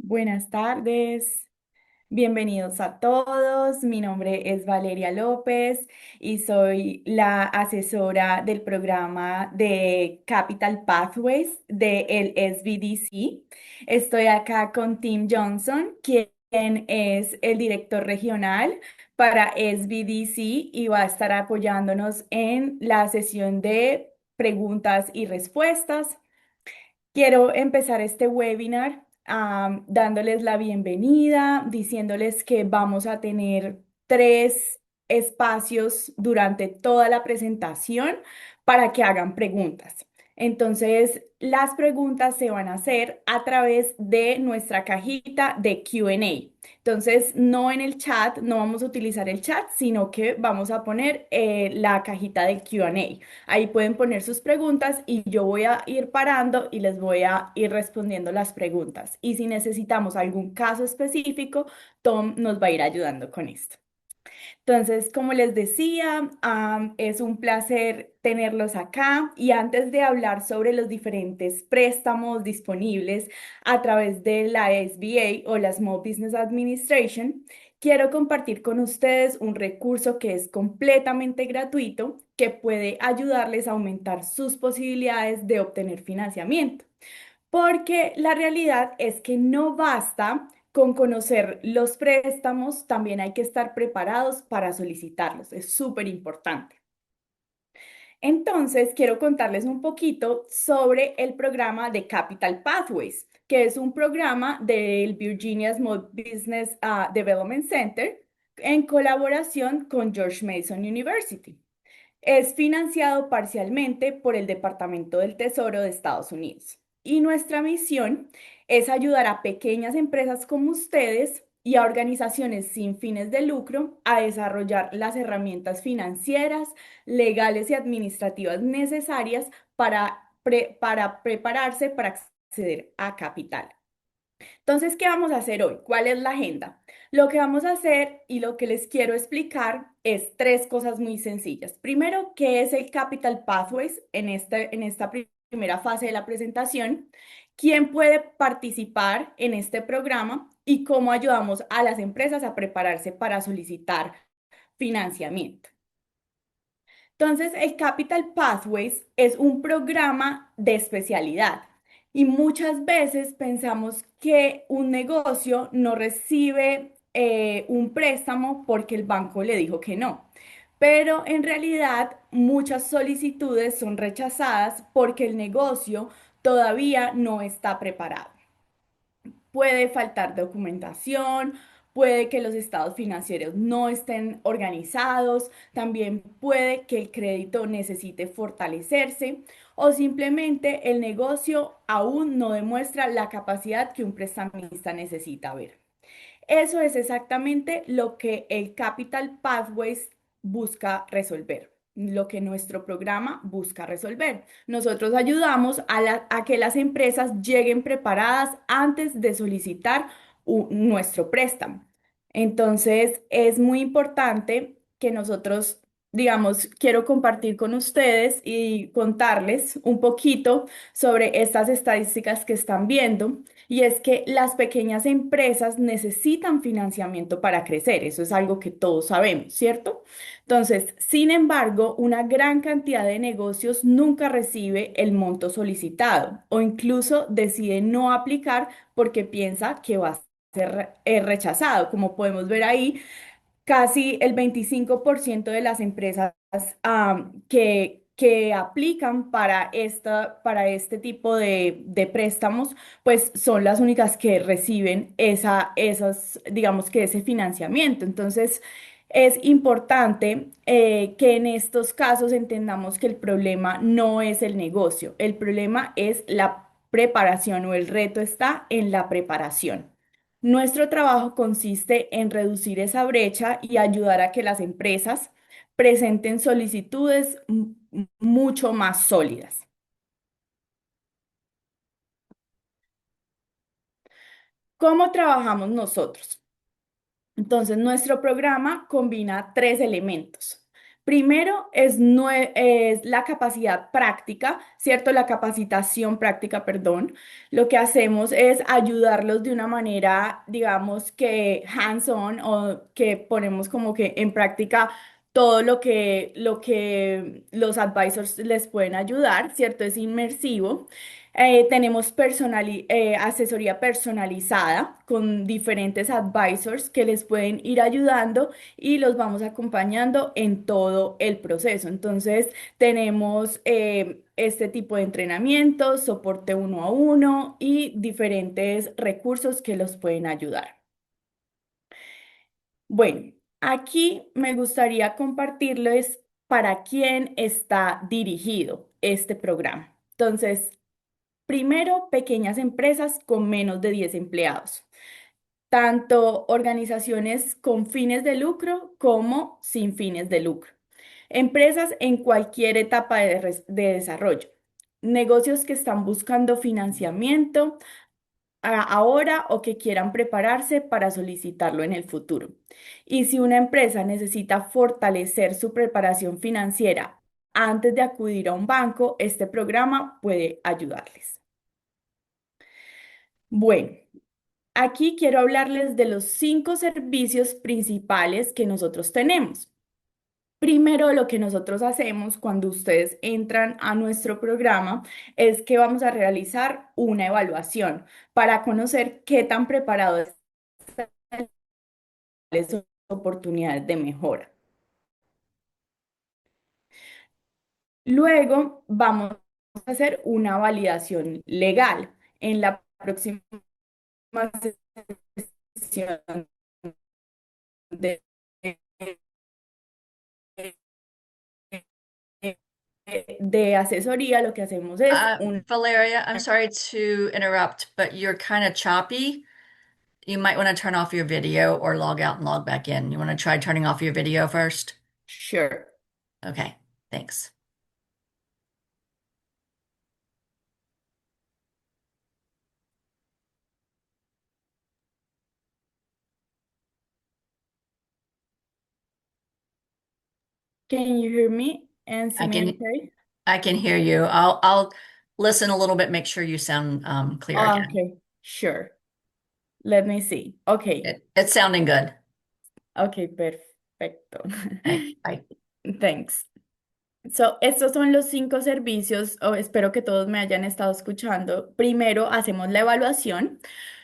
Buenas tardes, bienvenidos a todos. Mi nombre es Valeria López y soy la asesora del programa de Capital Pathways del SBDC. Estoy acá con Tim Johnson, quien es el director regional para SBDC y va a estar apoyándonos en la sesión de preguntas y respuestas. Quiero empezar este webinar dándoles la bienvenida, diciéndoles que vamos a tener tres espacios durante toda la presentación para que hagan preguntas. Entonces, las preguntas se van a hacer a través de nuestra cajita de Q&A. Entonces, no en el chat, no vamos a utilizar el chat, sino que vamos a poner la cajita de Q&A. Ahí pueden poner sus preguntas y yo voy a ir parando y les voy a ir respondiendo las preguntas. Y si necesitamos algún caso específico, Tom nos va a ir ayudando con esto. Entonces, como les decía, es un placer tenerlos acá y antes de hablar sobre los diferentes préstamos disponibles a través de la SBA o la Small Business Administration, quiero compartir con ustedes un recurso que es completamente gratuito que puede ayudarles a aumentar sus posibilidades de obtener financiamiento. Porque la realidad es que no basta con conocer los préstamos, también hay que estar preparados para solicitarlos. Es súper importante. Entonces, quiero contarles un poquito sobre el programa de Capital Pathways, que es un programa del Virginia Small Business Development Center en colaboración con George Mason University. Es financiado parcialmente por el Departamento del Tesoro de Estados Unidos. Y nuestra misión es ayudar a pequeñas empresas como ustedes y a organizaciones sin fines de lucro a desarrollar las herramientas financieras, legales y administrativas necesarias para prepararse para acceder a capital. Entonces, ¿qué vamos a hacer hoy? ¿Cuál es la agenda? Lo que vamos a hacer y lo que les quiero explicar es tres cosas muy sencillas. Primero, ¿qué es el Capital Pathways en esta primera fase de la presentación? ¿Quién puede participar en este programa? Y cómo ayudamos a las empresas a prepararse para solicitar financiamiento. Entonces, el Capital Pathways es un programa de especialidad y muchas veces pensamos que un negocio no recibe un préstamo porque el banco le dijo que no. Pero en realidad muchas solicitudes son rechazadas porque el negocio todavía no está preparado. Puede faltar documentación, puede que los estados financieros no estén organizados, también puede que el crédito necesite fortalecerse o simplemente el negocio aún no demuestra la capacidad que un prestamista necesita ver. Eso es exactamente lo que el Capital Pathways busca resolver, lo que nuestro programa busca resolver. Nosotros ayudamos a que las empresas lleguen preparadas antes de solicitar nuestro préstamo. Entonces, es muy importante que nosotros, digamos, quiero compartir con ustedes y contarles un poquito sobre estas estadísticas que están viendo. Y es que las pequeñas empresas necesitan financiamiento para crecer, eso es algo que todos sabemos, ¿cierto? Entonces, sin embargo, una gran cantidad de negocios nunca recibe el monto solicitado o incluso decide no aplicar porque piensa que va a ser rechazado. Como podemos ver ahí, casi el 25% de las empresas que aplican para este tipo de préstamos, pues son las únicas que reciben digamos que ese financiamiento. Entonces, es importante que en estos casos entendamos que el problema no es el negocio, el problema es la preparación o el reto está en la preparación. Nuestro trabajo consiste en reducir esa brecha y ayudar a que las empresas presenten solicitudes mucho más sólidas. ¿Cómo trabajamos nosotros? Entonces, nuestro programa combina tres elementos. Primero es la capacidad práctica, ¿cierto? La capacitación práctica, perdón. Lo que hacemos es ayudarlos de una manera, digamos que hands-on o que ponemos como que en práctica todo lo que los advisors les pueden ayudar, ¿cierto? Es inmersivo. Tenemos asesoría personalizada con diferentes advisors que les pueden ir ayudando y los vamos acompañando en todo el proceso. Entonces, tenemos este tipo de entrenamientos, soporte uno a uno y diferentes recursos que los pueden ayudar. Bueno, aquí me gustaría compartirles para quién está dirigido este programa. Entonces, primero, pequeñas empresas con menos de 10 empleados, tanto organizaciones con fines de lucro como sin fines de lucro. Empresas en cualquier etapa de desarrollo. Negocios que están buscando financiamiento ahora o que quieran prepararse para solicitarlo en el futuro. Y si una empresa necesita fortalecer su preparación financiera antes de acudir a un banco, este programa puede ayudarles. Bueno. Aquí quiero hablarles de los 5 servicios principales que nosotros tenemos. Primero, lo que nosotros hacemos cuando ustedes entran a nuestro programa es que vamos a realizar una evaluación para conocer qué tan preparados están las oportunidades de mejora. Luego, vamos a hacer una validación legal. En la próxima sesión de de asesoría, lo que hacemos es un... Valeria, I'm sorry to interrupt, but you're kind of choppy. You might want to turn off your video or log out and log back in. You want to try turning off your video first? Sure. Okay, thanks. Can you hear me and see I me can okay? I can hear you. I'll listen a little bit, make sure you sound clear again. Okay, sure. Let me see. Okay, It's sounding good. okay, perfecto. Right, bye. Thanks. So, estos son los 5 servicios, espero que todos me hayan estado escuchando. Primero hacemos la evaluación,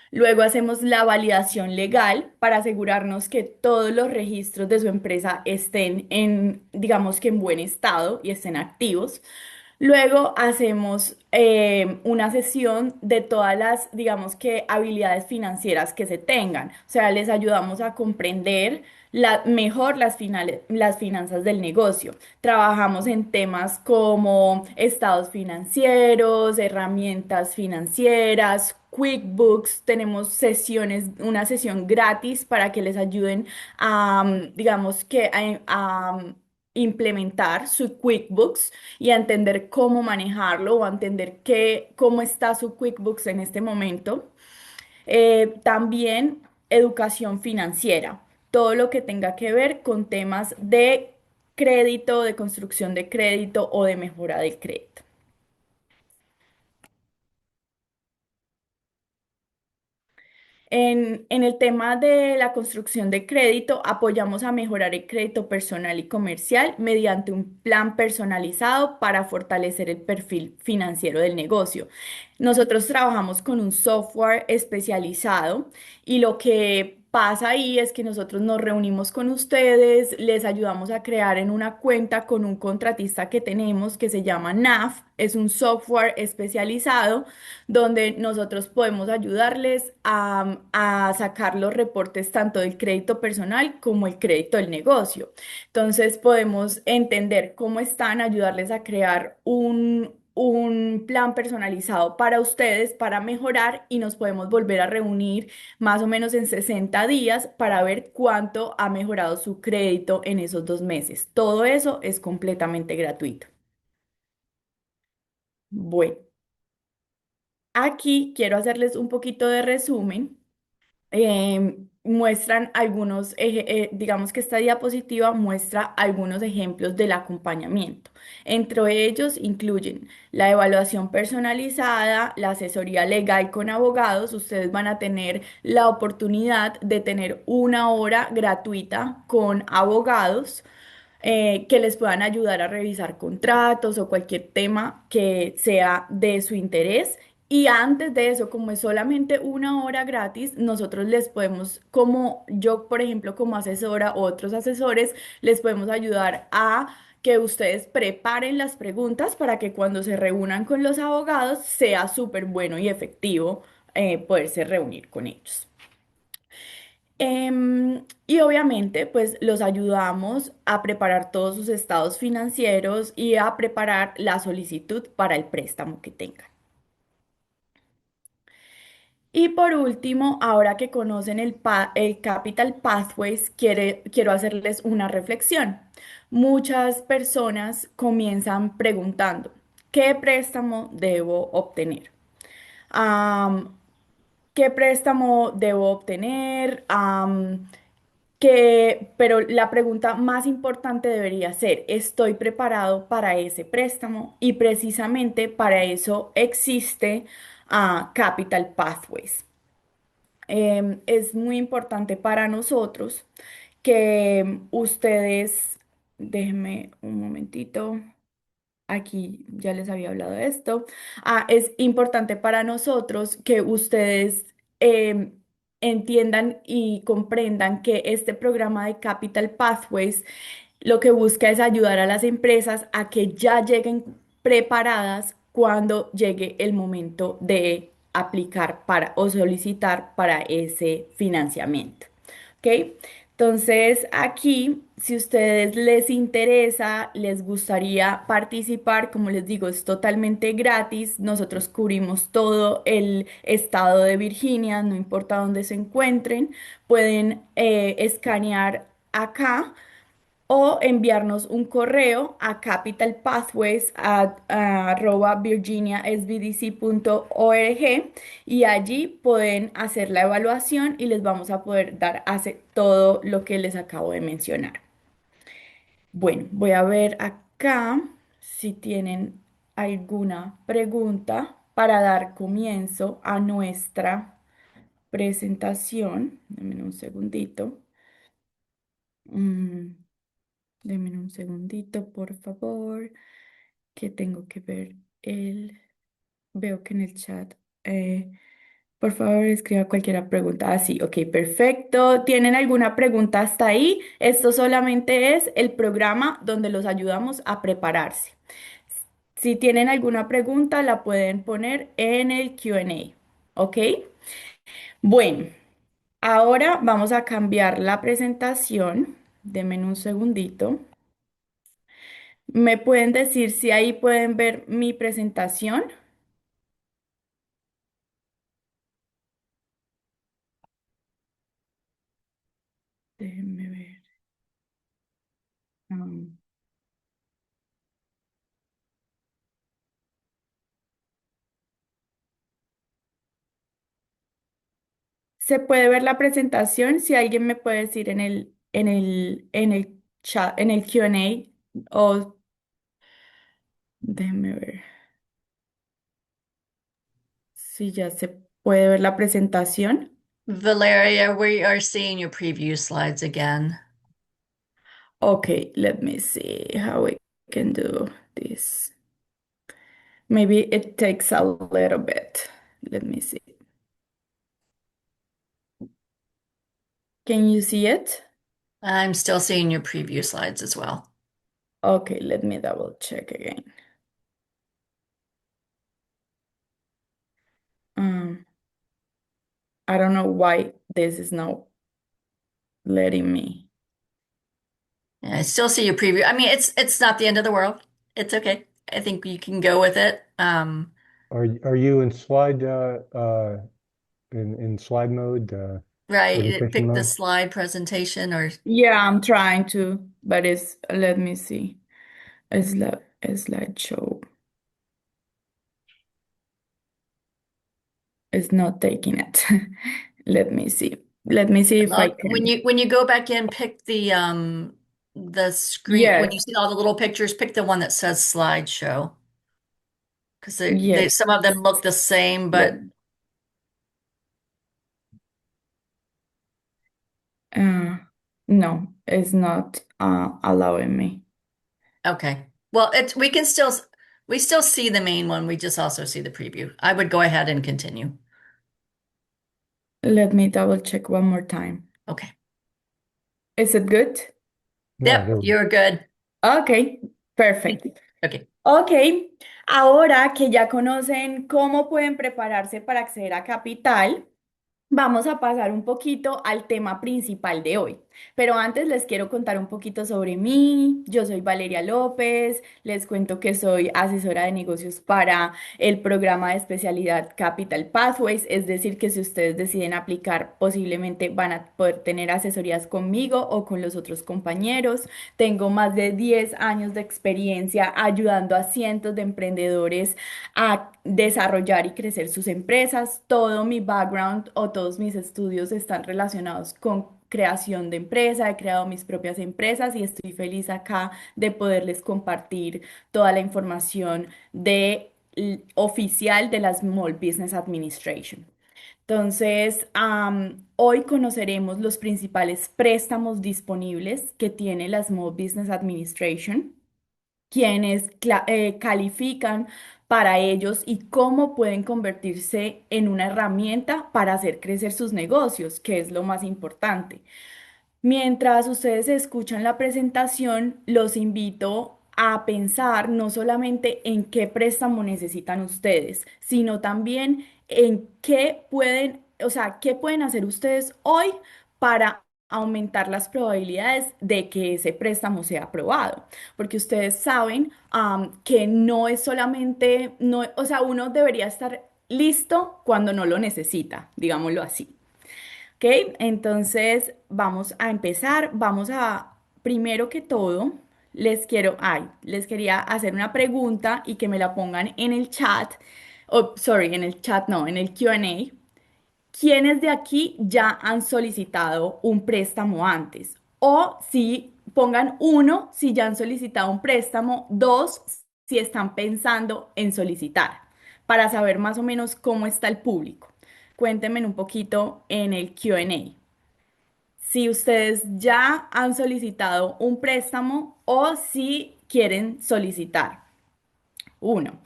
luego hacemos la validación legal para asegurarnos que todos los registros de su empresa estén en, digamos que en buen estado y estén activos. Luego hacemos una sesión de todas las, digamos que, habilidades financieras que se tengan. O sea, les ayudamos a comprender mejor las finanzas del negocio. Trabajamos en temas como estados financieros, herramientas financieras, QuickBooks. Tenemos una sesión gratis para que les ayuden a, digamos que, a implementar su QuickBooks y a entender cómo manejarlo o a entender cómo está su QuickBooks en este momento. También educación financiera, todo lo que tenga que ver con temas de crédito, de construcción de crédito o de mejora del crédito. En el tema de la construcción de crédito, apoyamos a mejorar el crédito personal y comercial mediante un plan personalizado para fortalecer el perfil financiero del negocio. Nosotros trabajamos con un software especializado y lo que pasa ahí es que nosotros nos reunimos con ustedes, les ayudamos a crear en una cuenta con un contratista que tenemos que se llama NAF, es un software especializado donde nosotros podemos ayudarles a sacar los reportes tanto del crédito personal como el crédito del negocio. Entonces podemos entender cómo están, ayudarles a crear un plan personalizado para ustedes, para mejorar y nos podemos volver a reunir más o menos en 60 días para ver cuánto ha mejorado su crédito en esos 2 meses. Todo eso es completamente gratuito. Bueno. Aquí quiero hacerles un poquito de resumen. muestran algunos, digamos que esta diapositiva muestra algunos ejemplos del acompañamiento. Entre ellos incluyen la evaluación personalizada, la asesoría legal con abogados. Ustedes van a tener la oportunidad de tener una hora gratuita con abogados que les puedan ayudar a revisar contratos o cualquier tema que sea de su interés. Y antes de eso, como es solamente una hora gratis, nosotros les podemos, como yo, por ejemplo, como asesora o otros asesores, les podemos ayudar a que ustedes preparen las preguntas para que cuando se reúnan con los abogados sea súper bueno y efectivo poderse reunir con ellos. Y obviamente, pues los ayudamos a preparar todos sus estados financieros y a preparar la solicitud para el préstamo que tengan. Y por último, ahora que conocen el Capital Pathways, quiero hacerles una reflexión. Muchas personas comienzan preguntando, ¿qué préstamo debo obtener? Am, ¿Qué préstamo debo obtener? Pero la pregunta más importante debería ser, ¿estoy preparado para ese préstamo? Y precisamente para eso existe Capital Pathways. Es muy importante para nosotros que ustedes, déjenme un momentito. Aquí ya les había hablado de esto. Es importante para nosotros que ustedes entiendan y comprendan que este programa de Capital Pathways lo que busca es ayudar a las empresas a que ya lleguen preparadas cuando llegue el momento de aplicar para o solicitar para ese financiamiento. ¿Ok? Entonces, aquí, si a ustedes les interesa, les gustaría participar, como les digo, es totalmente gratis. Nosotros cubrimos todo el estado de Virginia, no importa dónde se encuentren. Pueden escanear acá o enviarnos un correo a capitalpathways@virginiasbdc.org y allí pueden hacer la evaluación y les vamos a poder dar todo lo que les acabo de mencionar. Bueno, voy a ver acá si tienen alguna pregunta para dar comienzo a nuestra presentación. Denme un segundito. Mm. Denme un segundito, por favor, que tengo que ver el... Veo que en el chat, por favor, escriba cualquier pregunta. Ah, sí, ok, perfecto. ¿Tienen alguna pregunta hasta ahí? Esto solamente es el programa donde los ayudamos a prepararse. Si tienen alguna pregunta, la pueden poner en el Q&A, ¿ok? Bueno, ahora vamos a cambiar la presentación. Denme un segundito. ¿Me pueden decir si ahí pueden ver mi presentación? Déjenme ver. Mm. ¿Se puede ver la presentación? Si alguien me puede decir en el chat, en el Q&A, o déjenme ver si ya se puede ver la presentación. Valeria, we are seeing your preview slides again. Okay, let me see how we can do this. Maybe it takes a little bit. Let me see. Can you see it? I'm still seeing your preview slides as well. Okay, let me double check again. Um, I don't know why this is not letting me. Yeah, I still see your preview. I mean, it's not the end of the world. It's okay. I think you can go with it. Are you in slide in slide mode, Right. presentation Pick the mode? slide presentation or Yeah, I'm trying to, but let me see. A slideshow. It's not taking it. Let me see. Let me see if I Log when can. you go back in, pick the screen when you Yes, see all the little pictures, pick the one that says slideshow. Because they yes. some of them look the same, Let, but uh, no, it's not allowing me. okay. Well, it's we still see the main one. We just also see the preview. I would go ahead and continue. Let me double check one more time. Okay. Is it good? Yeah, Yep, you're good. Ok, perfecto. Okay. Ok, ahora que ya conocen cómo pueden prepararse para acceder a capital, vamos a pasar un poquito al tema principal de hoy, pero antes les quiero contar un poquito sobre mí. Yo soy Valeria López, les cuento que soy asesora de negocios para el programa de especialidad Capital Pathways, es decir, que si ustedes deciden aplicar, posiblemente van a poder tener asesorías conmigo o con los otros compañeros. Tengo más de 10 años de experiencia ayudando a cientos de emprendedores a desarrollar y crecer sus empresas. Todo mi background o todos mis estudios están relacionados con creación de empresa, he creado mis propias empresas y estoy feliz acá de poderles compartir toda la información oficial de la Small Business Administration. Entonces, hoy conoceremos los principales préstamos disponibles que tiene la Small Business Administration, quienes califican para ellos y cómo pueden convertirse en una herramienta para hacer crecer sus negocios, que es lo más importante. Mientras ustedes escuchan la presentación, los invito a pensar no solamente en qué préstamo necesitan ustedes, sino también en qué pueden, o sea, qué pueden hacer ustedes hoy para aumentar las probabilidades de que ese préstamo sea aprobado. Porque ustedes saben, que no es solamente, no, o sea, uno debería estar listo cuando no lo necesita, digámoslo así. Ok, entonces vamos a empezar. Primero que todo, les quería hacer una pregunta y que me la pongan en el chat, o sorry, en el chat no, en el Q&A. ¿Quiénes de aquí ya han solicitado un préstamo antes? O si pongan uno, si ya han solicitado un préstamo, dos, si están pensando en solicitar, para saber más o menos cómo está el público. Cuéntenme un poquito en el Q&A. Si ustedes ya han solicitado un préstamo o si quieren solicitar. Uno.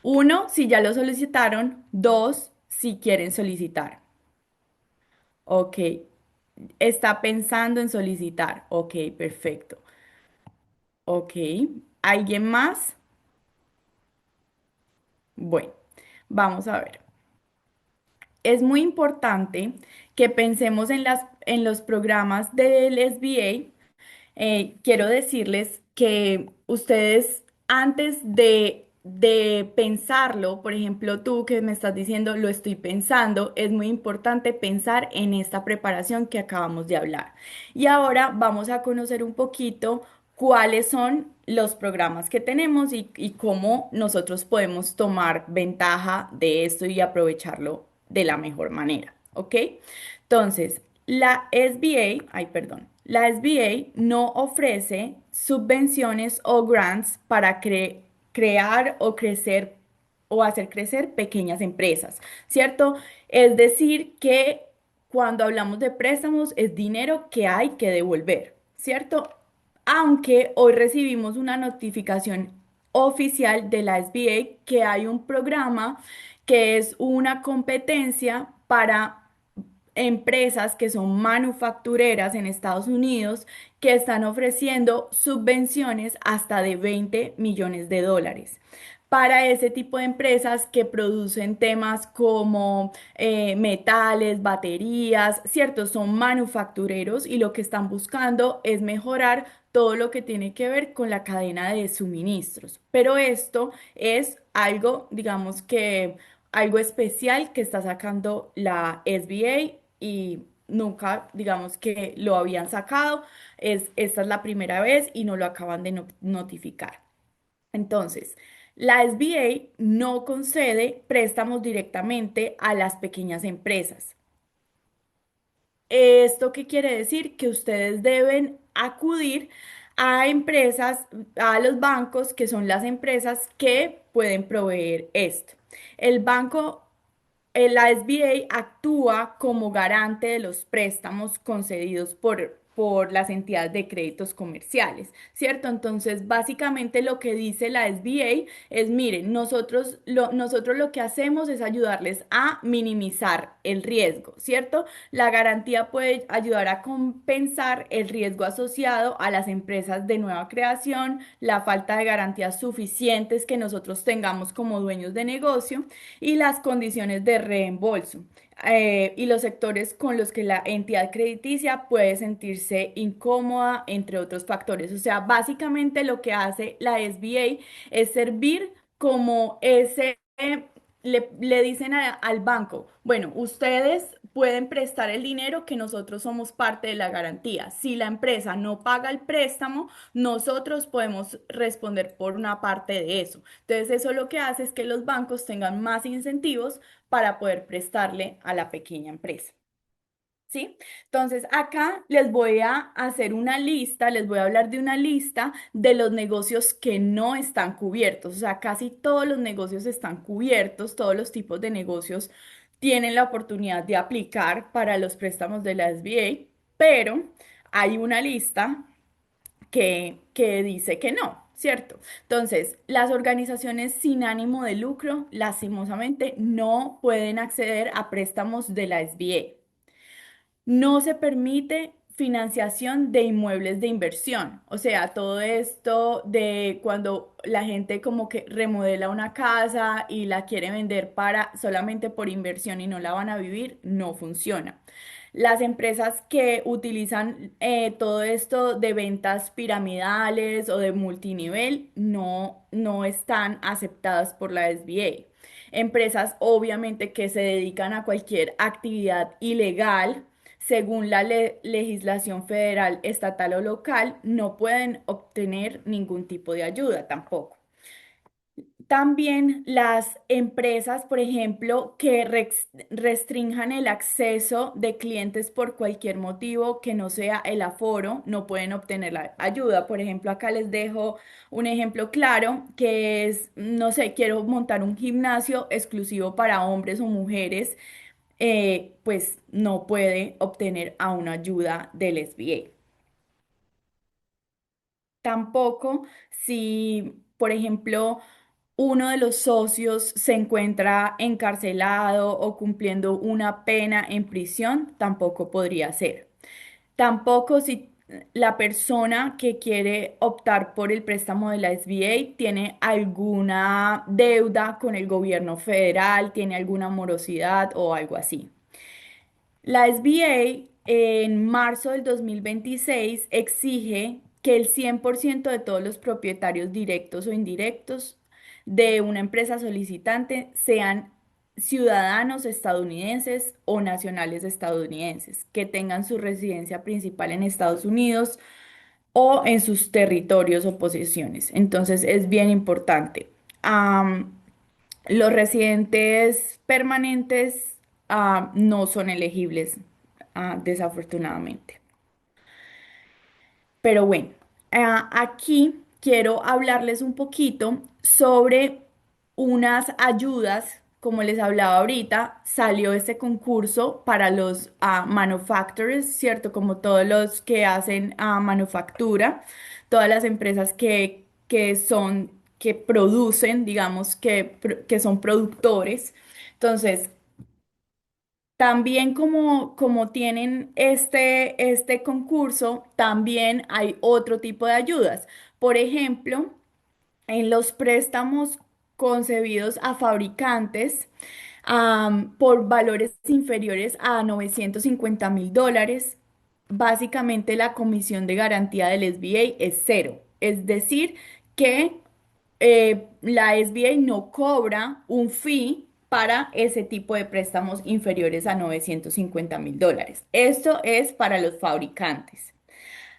Uno, si ya lo solicitaron. Dos, si quieren solicitar. Ok. Está pensando en solicitar. Ok, perfecto. Ok. ¿Alguien más? Bueno, vamos a ver. Es muy importante que pensemos en los programas del SBA. Quiero decirles que ustedes antes de pensarlo, por ejemplo, tú que me estás diciendo, lo estoy pensando, es muy importante pensar en esta preparación que acabamos de hablar. Y ahora vamos a conocer un poquito cuáles son los programas que tenemos y cómo nosotros podemos tomar ventaja de esto y aprovecharlo de la mejor manera, ¿ok? Entonces, la SBA, ay, perdón, la SBA no ofrece subvenciones o grants para crear o crecer o hacer crecer pequeñas empresas, ¿cierto? Es decir, que cuando hablamos de préstamos es dinero que hay que devolver, ¿cierto? Aunque hoy recibimos una notificación oficial de la SBA que hay un programa que es una competencia para empresas que son manufactureras en Estados Unidos que están ofreciendo subvenciones hasta de 20 millones de dólares para ese tipo de empresas que producen temas como metales, baterías, ¿cierto? Son manufactureros y lo que están buscando es mejorar todo lo que tiene que ver con la cadena de suministros. Pero esto es algo, digamos que algo especial que está sacando la SBA y nunca, digamos que lo habían sacado. Esta es la primera vez y no lo acaban de notificar. Entonces, la SBA no concede préstamos directamente a las pequeñas empresas. ¿Esto qué quiere decir? Que ustedes deben acudir a empresas, a los bancos, que son las empresas que pueden proveer esto. El banco la SBA actúa como garante de los préstamos concedidos por las entidades de créditos comerciales, ¿cierto? Entonces, básicamente lo que dice la SBA es, miren, nosotros lo que hacemos es ayudarles a minimizar el riesgo, ¿cierto? La garantía puede ayudar a compensar el riesgo asociado a las empresas de nueva creación, la falta de garantías suficientes que nosotros tengamos como dueños de negocio y las condiciones de reembolso. Y los sectores con los que la entidad crediticia puede sentirse incómoda, entre otros factores. O sea, básicamente lo que hace la SBA es servir como le dicen al banco, bueno, ustedes pueden prestar el dinero que nosotros somos parte de la garantía. Si la empresa no paga el préstamo, nosotros podemos responder por una parte de eso. Entonces, eso lo que hace es que los bancos tengan más incentivos para poder prestarle a la pequeña empresa. ¿Sí? Entonces, acá les voy a hacer una lista, les voy a hablar de una lista de los negocios que no están cubiertos. O sea, casi todos los negocios están cubiertos, todos los tipos de negocios tienen la oportunidad de aplicar para los préstamos de la SBA, pero hay una lista que dice que no, ¿cierto? Entonces, las organizaciones sin ánimo de lucro, lastimosamente, no pueden acceder a préstamos de la SBA. No se permite financiación de inmuebles de inversión. O sea, todo esto de cuando la gente como que remodela una casa y la quiere vender para solamente por inversión y no la van a vivir, no funciona. Las empresas que utilizan todo esto de ventas piramidales o de multinivel no están aceptadas por la SBA. Empresas obviamente que se dedican a cualquier actividad ilegal según la legislación federal, estatal o local, no pueden obtener ningún tipo de ayuda tampoco. También las empresas, por ejemplo, que restrinjan el acceso de clientes por cualquier motivo que no sea el aforo, no pueden obtener la ayuda. Por ejemplo, acá les dejo un ejemplo claro que es, no sé, quiero montar un gimnasio exclusivo para hombres o mujeres, pues no puede obtener a una ayuda del SBA. Tampoco si, por ejemplo, uno de los socios se encuentra encarcelado o cumpliendo una pena en prisión, tampoco podría ser. Tampoco si la persona que quiere optar por el préstamo de la SBA tiene alguna deuda con el gobierno federal, tiene alguna morosidad o algo así. La SBA en marzo del 2026 exige que el 100% de todos los propietarios directos o indirectos de una empresa solicitante sean ciudadanos estadounidenses o nacionales estadounidenses, que tengan su residencia principal en Estados Unidos o en sus territorios o posesiones. Entonces es bien importante. Los residentes permanentes no son elegibles, desafortunadamente. Pero bueno, aquí quiero hablarles un poquito sobre unas ayudas. Como les hablaba ahorita, salió este concurso para los manufacturers, ¿cierto? Como todos los que hacen manufactura, todas las empresas que producen, digamos, que son productores. Entonces, también como tienen este concurso, también hay otro tipo de ayudas. Por ejemplo, en los préstamos concebidos a fabricantes por valores inferiores a $950.000, básicamente la comisión de garantía del SBA es cero. Es decir, que la SBA no cobra un fee para ese tipo de préstamos inferiores a $950.000. Esto es para los fabricantes.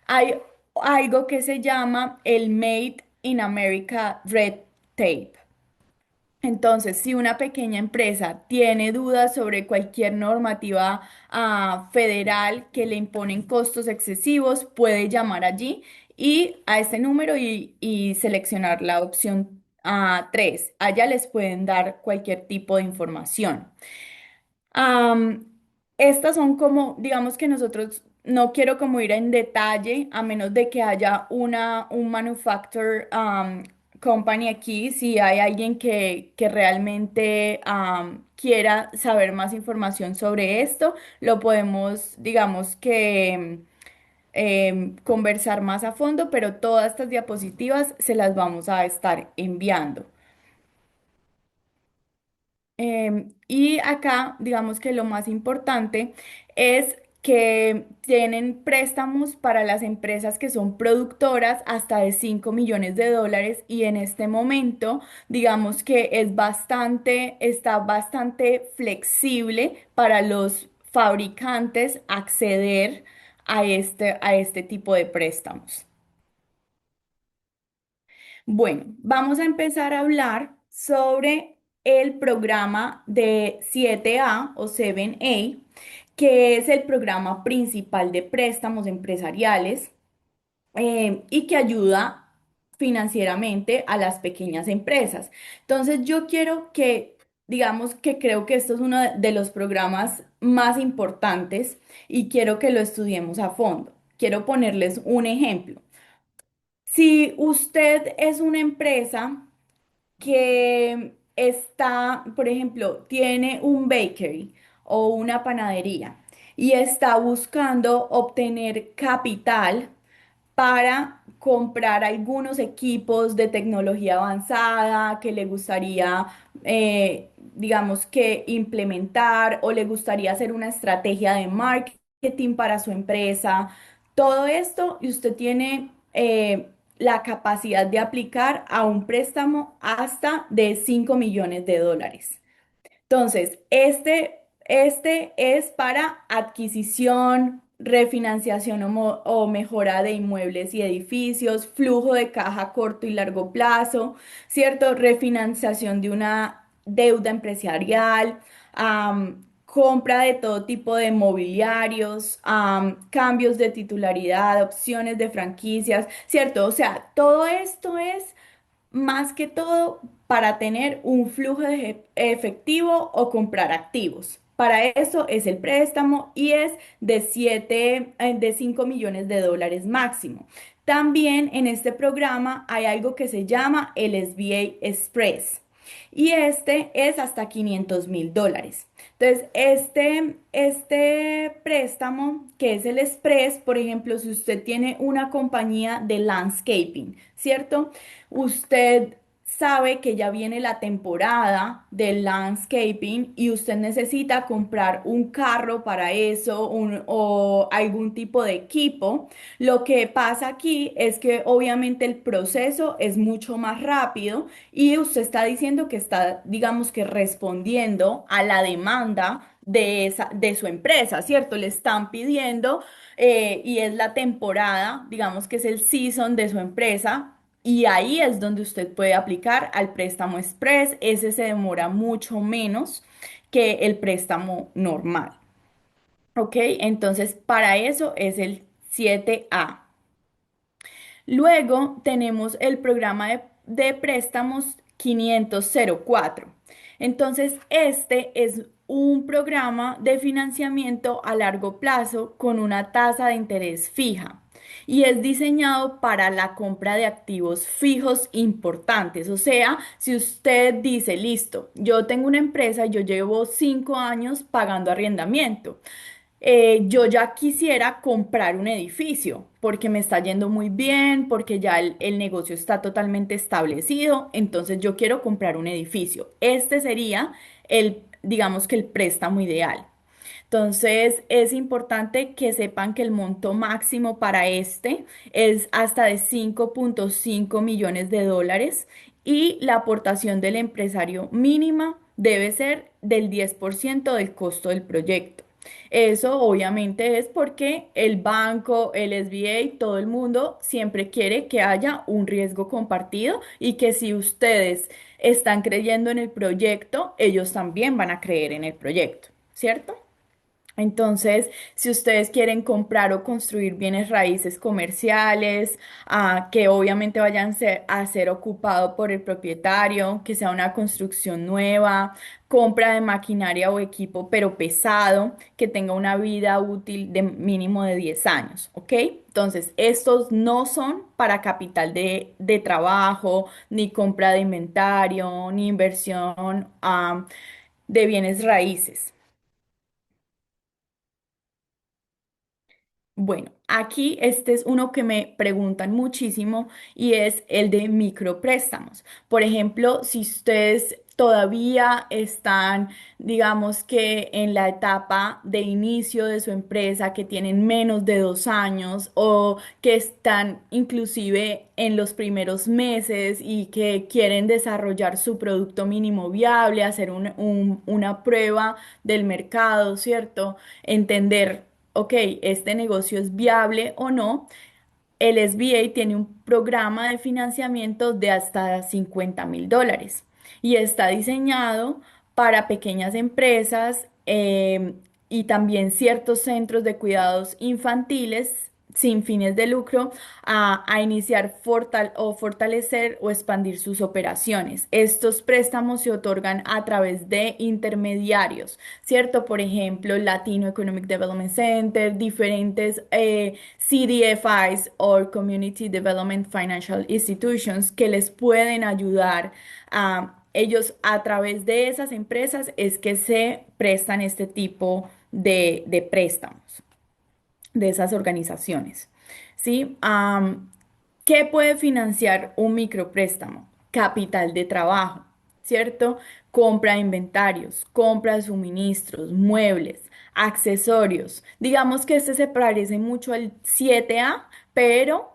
Hay algo que se llama el Made in America Red Tape. Entonces, si una pequeña empresa tiene dudas sobre cualquier normativa federal que le imponen costos excesivos, puede llamar allí y a este número y seleccionar la opción 3. Allá les pueden dar cualquier tipo de información. Am, Estas son como, digamos que nosotros no quiero como ir en detalle, a menos de que haya un manufacturer company aquí, si hay alguien que realmente quiera saber más información sobre esto, lo podemos, digamos que conversar más a fondo, pero todas estas diapositivas se las vamos a estar enviando. Y acá, digamos que lo más importante es que tienen préstamos para las empresas que son productoras hasta de 5 millones de dólares y en este momento, digamos que está bastante flexible para los fabricantes acceder a este tipo de préstamos. Bueno, vamos a empezar a hablar sobre el programa de 7A o 7A, que es el programa principal de préstamos empresariales y que ayuda financieramente a las pequeñas empresas. Entonces, yo quiero que, digamos que creo que esto es uno de los programas más importantes y quiero que lo estudiemos a fondo. Quiero ponerles un ejemplo. Si usted es una empresa que está, por ejemplo, tiene un bakery o una panadería y está buscando obtener capital para comprar algunos equipos de tecnología avanzada que le gustaría, digamos que implementar o le gustaría hacer una estrategia de marketing para su empresa. Todo esto y usted tiene la capacidad de aplicar a un préstamo hasta de 5 millones de dólares. Entonces, este es para adquisición, refinanciación o mejora de inmuebles y edificios, flujo de caja corto y largo plazo, ¿cierto? Refinanciación de una deuda empresarial, compra de todo tipo de mobiliarios, cambios de titularidad, opciones de franquicias, ¿cierto? O sea, todo esto es más que todo para tener un flujo de efectivo o comprar activos. Para eso es el préstamo y es de 5 millones de dólares máximo. También en este programa hay algo que se llama el SBA Express y este es hasta 500.000 dólares. Entonces, este préstamo, que es el Express, por ejemplo, si usted tiene una compañía de landscaping, ¿cierto? Usted sabe que ya viene la temporada del landscaping y usted necesita comprar un carro para eso o algún tipo de equipo. Lo que pasa aquí es que obviamente el proceso es mucho más rápido y usted está diciendo que está, digamos que respondiendo a la demanda de su empresa, ¿cierto? Le están pidiendo y es la temporada, digamos que es el season de su empresa. Y ahí es donde usted puede aplicar al préstamo express. Ese se demora mucho menos que el préstamo normal. ¿Ok? Entonces, para eso es el 7A. Luego tenemos el programa de préstamos 504. Entonces, este es un programa de financiamiento a largo plazo con una tasa de interés fija y es diseñado para la compra de activos fijos importantes. O sea, si usted dice, listo, yo tengo una empresa, yo llevo 5 años pagando arrendamiento. Yo ya quisiera comprar un edificio porque me está yendo muy bien, porque ya el negocio está totalmente establecido, entonces yo quiero comprar un edificio. Este sería digamos que el préstamo ideal. Entonces es importante que sepan que el monto máximo para este es hasta de 5,5 millones de dólares y la aportación del empresario mínima debe ser del 10% del costo del proyecto. Eso obviamente es porque el banco, el SBA, todo el mundo siempre quiere que haya un riesgo compartido y que si ustedes están creyendo en el proyecto, ellos también van a creer en el proyecto, ¿cierto? Entonces, si ustedes quieren comprar o construir bienes raíces comerciales, que obviamente a ser ocupado por el propietario, que sea una construcción nueva, compra de maquinaria o equipo, pero pesado, que tenga una vida útil de mínimo de 10 años, ¿ok? Entonces, estos no son para capital de trabajo, ni compra de inventario, ni inversión, de bienes raíces. Bueno, aquí este es uno que me preguntan muchísimo y es el de micropréstamos. Por ejemplo, si ustedes todavía están, digamos que en la etapa de inicio de su empresa, que tienen menos de 2 años o que están inclusive en los primeros meses y que quieren desarrollar su producto mínimo viable, hacer una prueba del mercado, ¿cierto? Entender, ok, este negocio es viable o no. El SBA tiene un programa de financiamiento de hasta $50,000 y está diseñado para pequeñas empresas, y también ciertos centros de cuidados infantiles sin fines de lucro a iniciar o fortalecer o expandir sus operaciones. Estos préstamos se otorgan a través de intermediarios, ¿cierto? Por ejemplo, Latino Economic Development Center, diferentes CDFIs o Community Development Financial Institutions que les pueden ayudar a ellos a través de esas empresas es que se prestan este tipo de préstamos de esas organizaciones. ¿Sí? ¿Qué puede financiar un micropréstamo? Capital de trabajo, ¿cierto? Compra de inventarios, compra de suministros, muebles, accesorios. Digamos que este se parece mucho al 7A, pero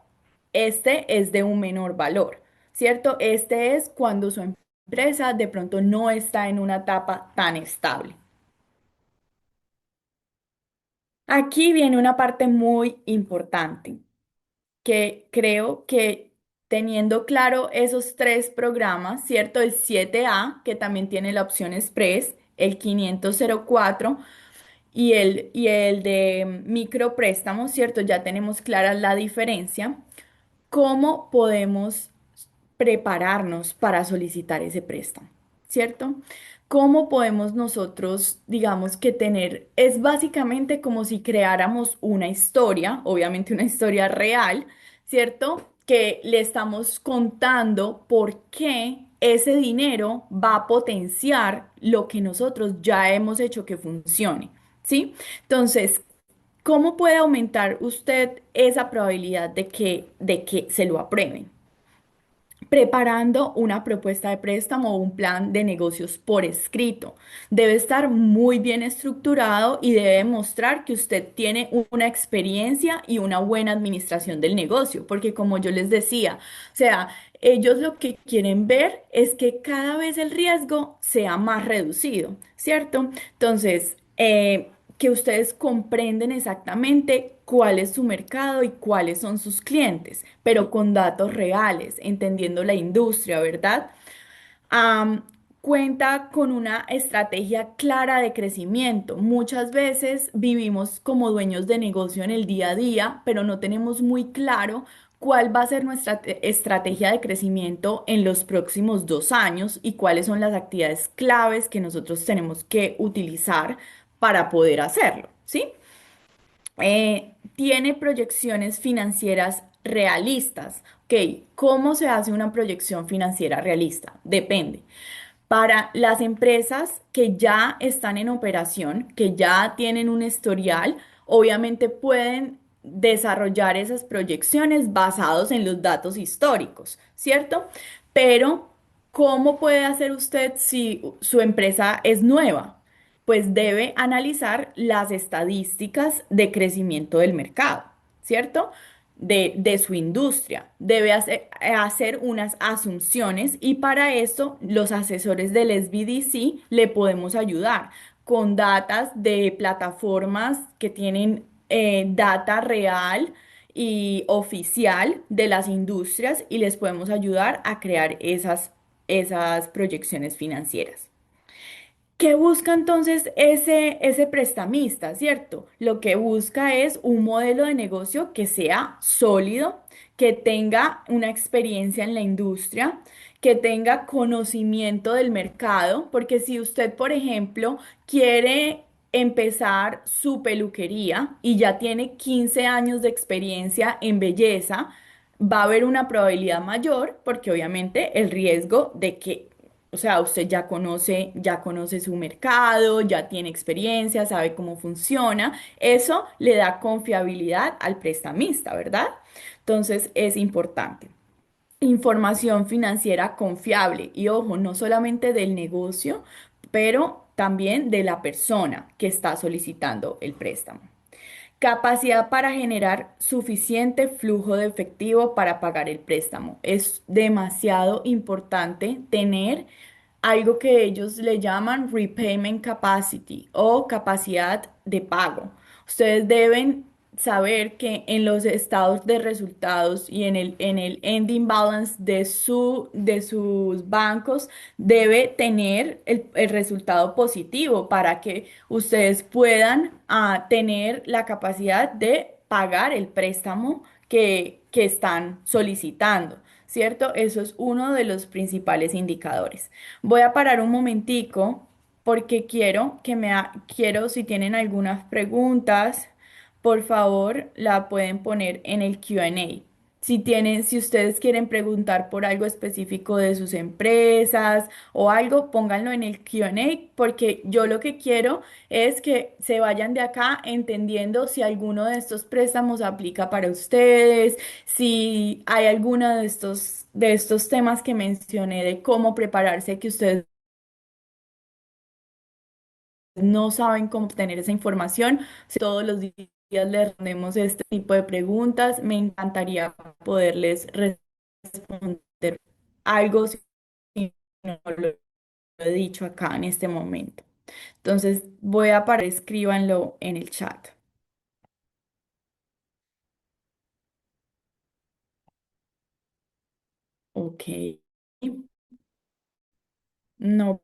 este es de un menor valor, ¿cierto? Este es cuando su empresa de pronto no está en una etapa tan estable. Aquí viene una parte muy importante que creo que teniendo claro esos tres programas, ¿cierto? El 7A, que también tiene la opción Express, el 504 y el de micropréstamos, ¿cierto? Ya tenemos clara la diferencia. ¿Cómo podemos prepararnos para solicitar ese préstamo? ¿Cierto? ¿Cómo podemos nosotros, digamos que tener, es básicamente como si creáramos una historia, obviamente una historia real, ¿cierto? Que le estamos contando por qué ese dinero va a potenciar lo que nosotros ya hemos hecho que funcione, ¿sí? Entonces, ¿cómo puede aumentar usted esa probabilidad de que se lo aprueben? Preparando una propuesta de préstamo o un plan de negocios por escrito. Debe estar muy bien estructurado y debe mostrar que usted tiene una experiencia y una buena administración del negocio, porque como yo les decía, o sea, ellos lo que quieren ver es que cada vez el riesgo sea más reducido, ¿cierto? Entonces, que ustedes comprenden exactamente cuál es su mercado y cuáles son sus clientes, pero con datos reales, entendiendo la industria, ¿verdad? Am, Cuenta con una estrategia clara de crecimiento. Muchas veces vivimos como dueños de negocio en el día a día, pero no tenemos muy claro cuál va a ser nuestra estrategia de crecimiento en los próximos 2 años y cuáles son las actividades claves que nosotros tenemos que utilizar para poder hacerlo, ¿sí? Tiene proyecciones financieras realistas. Ok, ¿cómo se hace una proyección financiera realista? Depende. Para las empresas que ya están en operación, que ya tienen un historial, obviamente pueden desarrollar esas proyecciones basados en los datos históricos, ¿cierto? Pero, ¿cómo puede hacer usted si su empresa es nueva? Pues debe analizar las estadísticas de crecimiento del mercado, ¿cierto? De su industria. Debe hacer unas asunciones y para esto los asesores del SBDC le podemos ayudar con datas de plataformas que tienen data real y oficial de las industrias y les podemos ayudar a crear esas proyecciones financieras. ¿Qué busca entonces ese prestamista, cierto? Lo que busca es un modelo de negocio que sea sólido, que tenga una experiencia en la industria, que tenga conocimiento del mercado, porque si usted, por ejemplo, quiere empezar su peluquería y ya tiene 15 años de experiencia en belleza, va a haber una probabilidad mayor, porque obviamente el riesgo de que, o sea, usted ya conoce su mercado, ya tiene experiencia, sabe cómo funciona. Eso le da confiabilidad al prestamista, ¿verdad? Entonces es importante. Información financiera confiable y ojo, no solamente del negocio, pero también de la persona que está solicitando el préstamo. Capacidad para generar suficiente flujo de efectivo para pagar el préstamo. Es demasiado importante tener algo que ellos le llaman repayment capacity o capacidad de pago. Ustedes deben saber que en los estados de resultados y en el ending balance de sus bancos debe tener el resultado positivo para que ustedes puedan tener la capacidad de pagar el préstamo que están solicitando. ¿Cierto? Eso es uno de los principales indicadores. Voy a parar un momentico porque quiero, si tienen algunas preguntas, por favor, la pueden poner en el Q&A. Si ustedes quieren preguntar por algo específico de sus empresas o algo, pónganlo en el Q&A porque yo lo que quiero es que se vayan de acá entendiendo si alguno de estos préstamos aplica para ustedes, si hay alguno de estos temas que mencioné de cómo prepararse, que ustedes no saben cómo obtener esa información. Si todos los días les respondemos este tipo de preguntas. Me encantaría poderles responder algo si no lo he dicho acá en este momento. Entonces voy a parar, escríbanlo en el chat. Ok. No.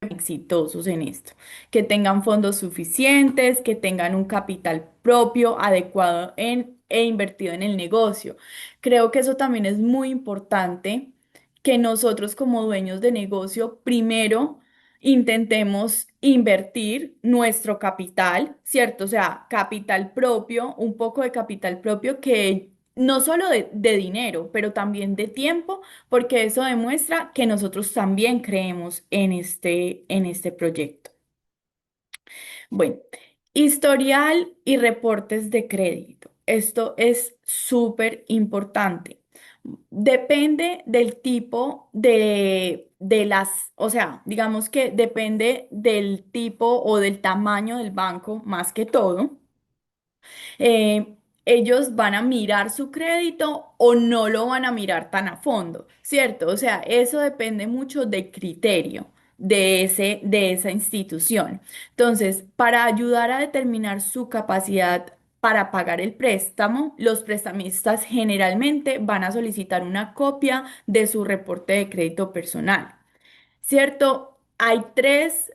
Exitosos en esto, que tengan fondos suficientes, que tengan un capital propio adecuado e invertido en el negocio. Creo que eso también es muy importante, que nosotros como dueños de negocio primero intentemos invertir nuestro capital, ¿cierto? O sea, capital propio, un poco de capital propio que no solo de dinero, pero también de tiempo porque eso demuestra que nosotros también creemos en este proyecto. Bueno, historial y reportes de crédito. Esto es súper importante. Depende del tipo o sea, digamos que depende del tipo o del tamaño del banco más que todo eh, ellos van a mirar su crédito o no lo van a mirar tan a fondo, ¿cierto? O sea, eso depende mucho del criterio de esa institución. Entonces, para ayudar a determinar su capacidad para pagar el préstamo, los prestamistas generalmente van a solicitar una copia de su reporte de crédito personal. ¿Cierto? Hay tres,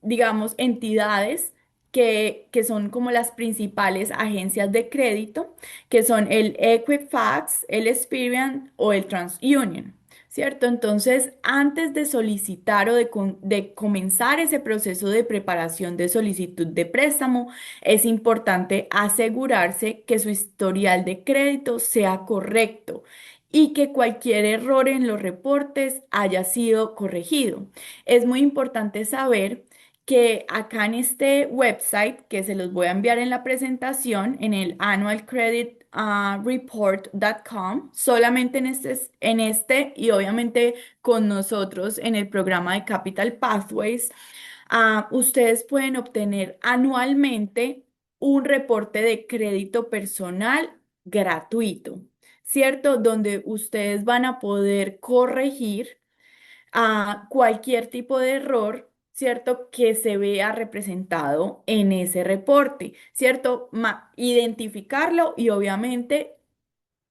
digamos, entidades que son como las principales agencias de crédito, que son el Equifax, el Experian o el TransUnion, ¿cierto? Entonces, antes de solicitar o de comenzar ese proceso de preparación de solicitud de préstamo, es importante asegurarse que su historial de crédito sea correcto y que cualquier error en los reportes haya sido corregido. Es muy importante saber que acá en este website, que se los voy a enviar en la presentación, en el annualcreditreport.com, solamente en este y obviamente con nosotros en el programa de Capital Pathways, Ustedes pueden obtener anualmente un reporte de crédito personal gratuito, ¿cierto? Donde ustedes van a poder corregir a cualquier tipo de error, ¿cierto? Que se vea representado en ese reporte, ¿cierto? Identificarlo y obviamente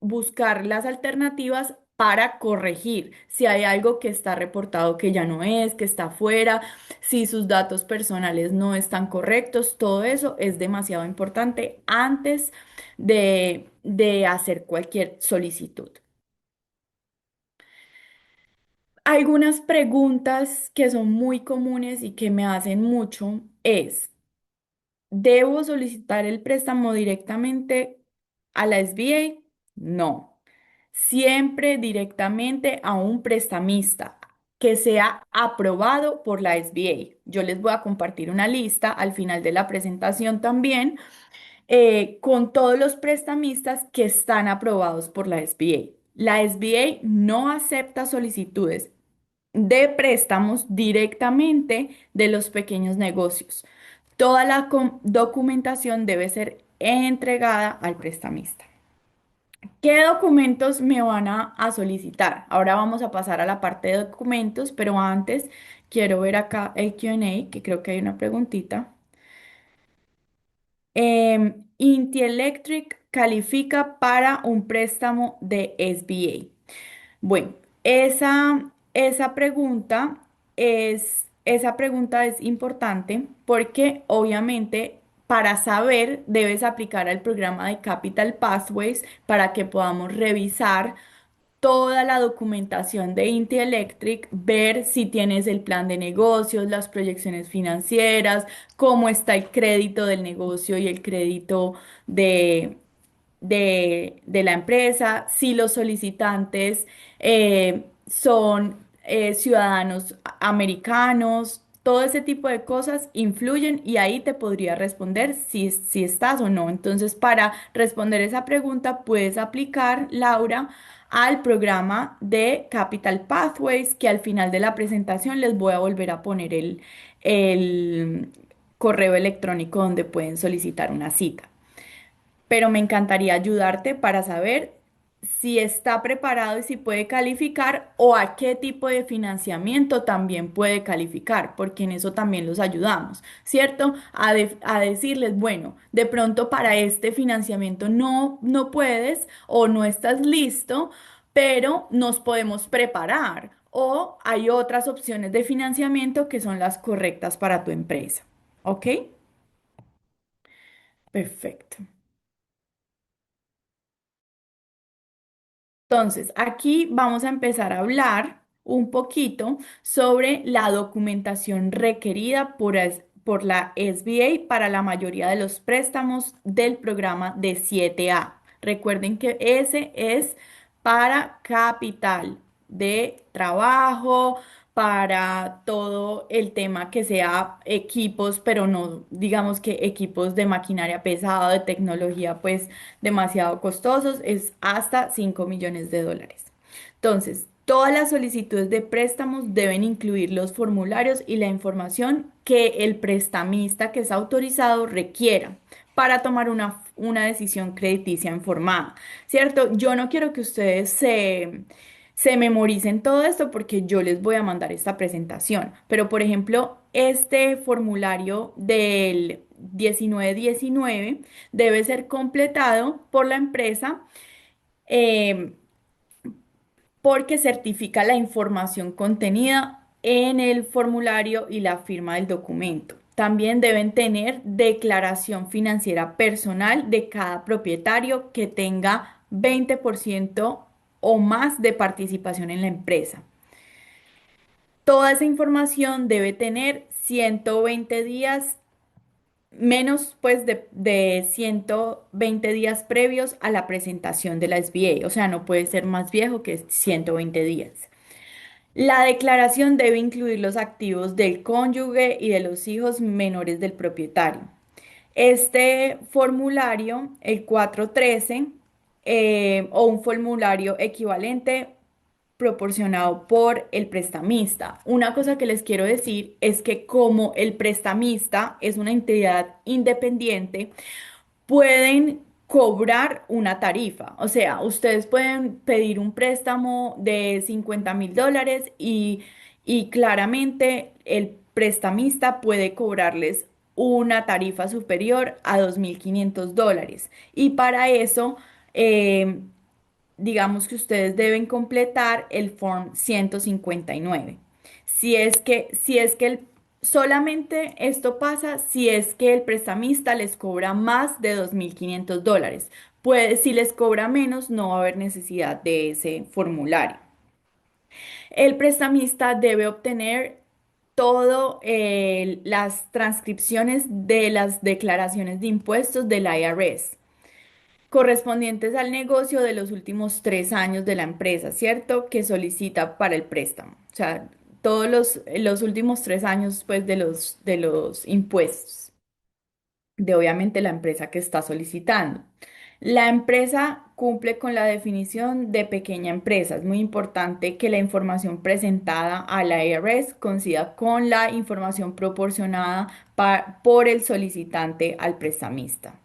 buscar las alternativas para corregir si hay algo que está reportado que ya no es, que está fuera, si sus datos personales no están correctos, todo eso es demasiado importante antes de hacer cualquier solicitud. Algunas preguntas que son muy comunes y que me hacen mucho es, ¿debo solicitar el préstamo directamente a la SBA? No. Siempre directamente a un prestamista que sea aprobado por la SBA. Yo les voy a compartir una lista al final de la presentación también con todos los prestamistas que están aprobados por la SBA. La SBA no acepta solicitudes de préstamos directamente de los pequeños negocios. Toda la documentación debe ser entregada al prestamista. ¿Qué documentos me van a solicitar? Ahora vamos a pasar a la parte de documentos, pero antes quiero ver acá el Q&A, que creo que hay una preguntita. Inti Electric califica para un préstamo de SBA. Bueno, esa pregunta es importante porque obviamente para saber debes aplicar al programa de Capital Pathways para que podamos revisar toda la documentación de Inti Electric, ver si tienes el plan de negocios, las proyecciones financieras, cómo está el crédito del negocio y el crédito de de la empresa, si los solicitantes son ciudadanos americanos, todo ese tipo de cosas influyen y ahí te podría responder si estás o no. Entonces, para responder esa pregunta, puedes aplicar, Laura, al programa de Capital Pathways, que al final de la presentación les voy a volver a poner el correo electrónico donde pueden solicitar una cita, pero me encantaría ayudarte para saber si está preparado y si puede calificar o a qué tipo de financiamiento también puede calificar, porque en eso también los ayudamos, ¿cierto? A decirles, bueno, de pronto para este financiamiento no puedes o no estás listo, pero nos podemos preparar o hay otras opciones de financiamiento que son las correctas para tu empresa, ¿ok? Perfecto. Entonces, aquí vamos a empezar a hablar un poquito sobre la documentación requerida por la SBA para la mayoría de los préstamos del programa de 7A. Recuerden que ese es para capital de trabajo, para todo el tema que sea equipos, pero no digamos que equipos de maquinaria pesada, de tecnología, pues demasiado costosos, es hasta 5 millones de dólares. Entonces, todas las solicitudes de préstamos deben incluir los formularios y la información que el prestamista que es autorizado requiera para tomar una decisión crediticia informada, ¿cierto? Yo no quiero que ustedes se memoricen todo esto porque yo les voy a mandar esta presentación, pero por ejemplo, este formulario del 1919 debe ser completado por la empresa eh, porque certifica la información contenida en el formulario y la firma del documento. También deben tener declaración financiera personal de cada propietario que tenga 20% o más de participación en la empresa. Toda esa información debe tener 120 días menos pues de 120 días previos a la presentación de la SBA, o sea, no puede ser más viejo que 120 días. La declaración debe incluir los activos del cónyuge y de los hijos menores del propietario. Este formulario, el 413, o un formulario equivalente, proporcionado por el prestamista. Una cosa que les quiero decir es que como el prestamista es una entidad independiente, pueden cobrar una tarifa. O sea, ustedes pueden pedir un préstamo de $50,000 y claramente el prestamista puede cobrarles una tarifa superior a $2,500. Y para eso, eh, digamos que ustedes deben completar el Form 159. Solamente esto pasa si es que el prestamista les cobra más de $2,500. Pues si les cobra menos, no va a haber necesidad de ese formulario. El prestamista debe obtener todo las transcripciones de las declaraciones de impuestos del IRS correspondientes al negocio de los últimos 3 años de la empresa, ¿cierto? Que solicita para el préstamo. O sea, todos los últimos 3 años, pues, de los impuestos de obviamente la empresa que está solicitando. La empresa cumple con la definición de pequeña empresa. Es muy importante que la información presentada a la IRS coincida con la información proporcionada por el solicitante al prestamista.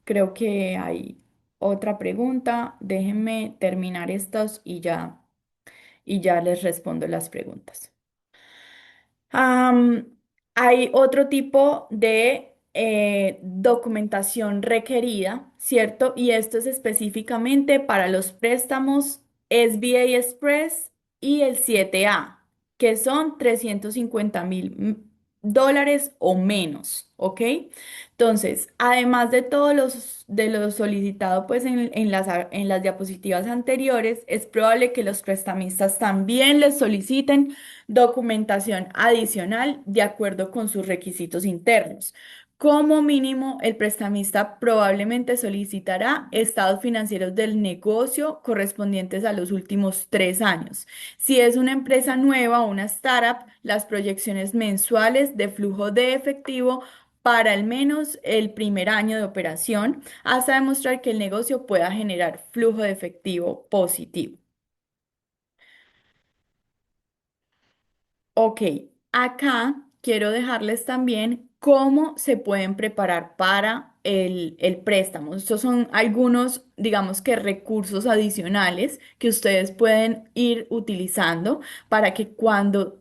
Creo que hay otra pregunta. Déjenme terminar estos y ya les respondo las preguntas. Am, Hay otro tipo de documentación requerida, ¿cierto? Y esto es específicamente para los préstamos SBA Express y el 7A, que son $350,000 o menos, ¿ok? Entonces, además de todos de lo solicitado pues en las diapositivas anteriores, es probable que los prestamistas también les soliciten documentación adicional de acuerdo con sus requisitos internos. Como mínimo, el prestamista probablemente solicitará estados financieros del negocio correspondientes a los últimos 3 años. Si es una empresa nueva o una startup, las proyecciones mensuales de flujo de efectivo para al menos el primer año de operación, hasta demostrar que el negocio pueda generar flujo de efectivo positivo. Ok, acá quiero dejarles también cómo se pueden preparar para el préstamo. Estos son algunos, digamos que recursos adicionales que ustedes pueden ir utilizando para que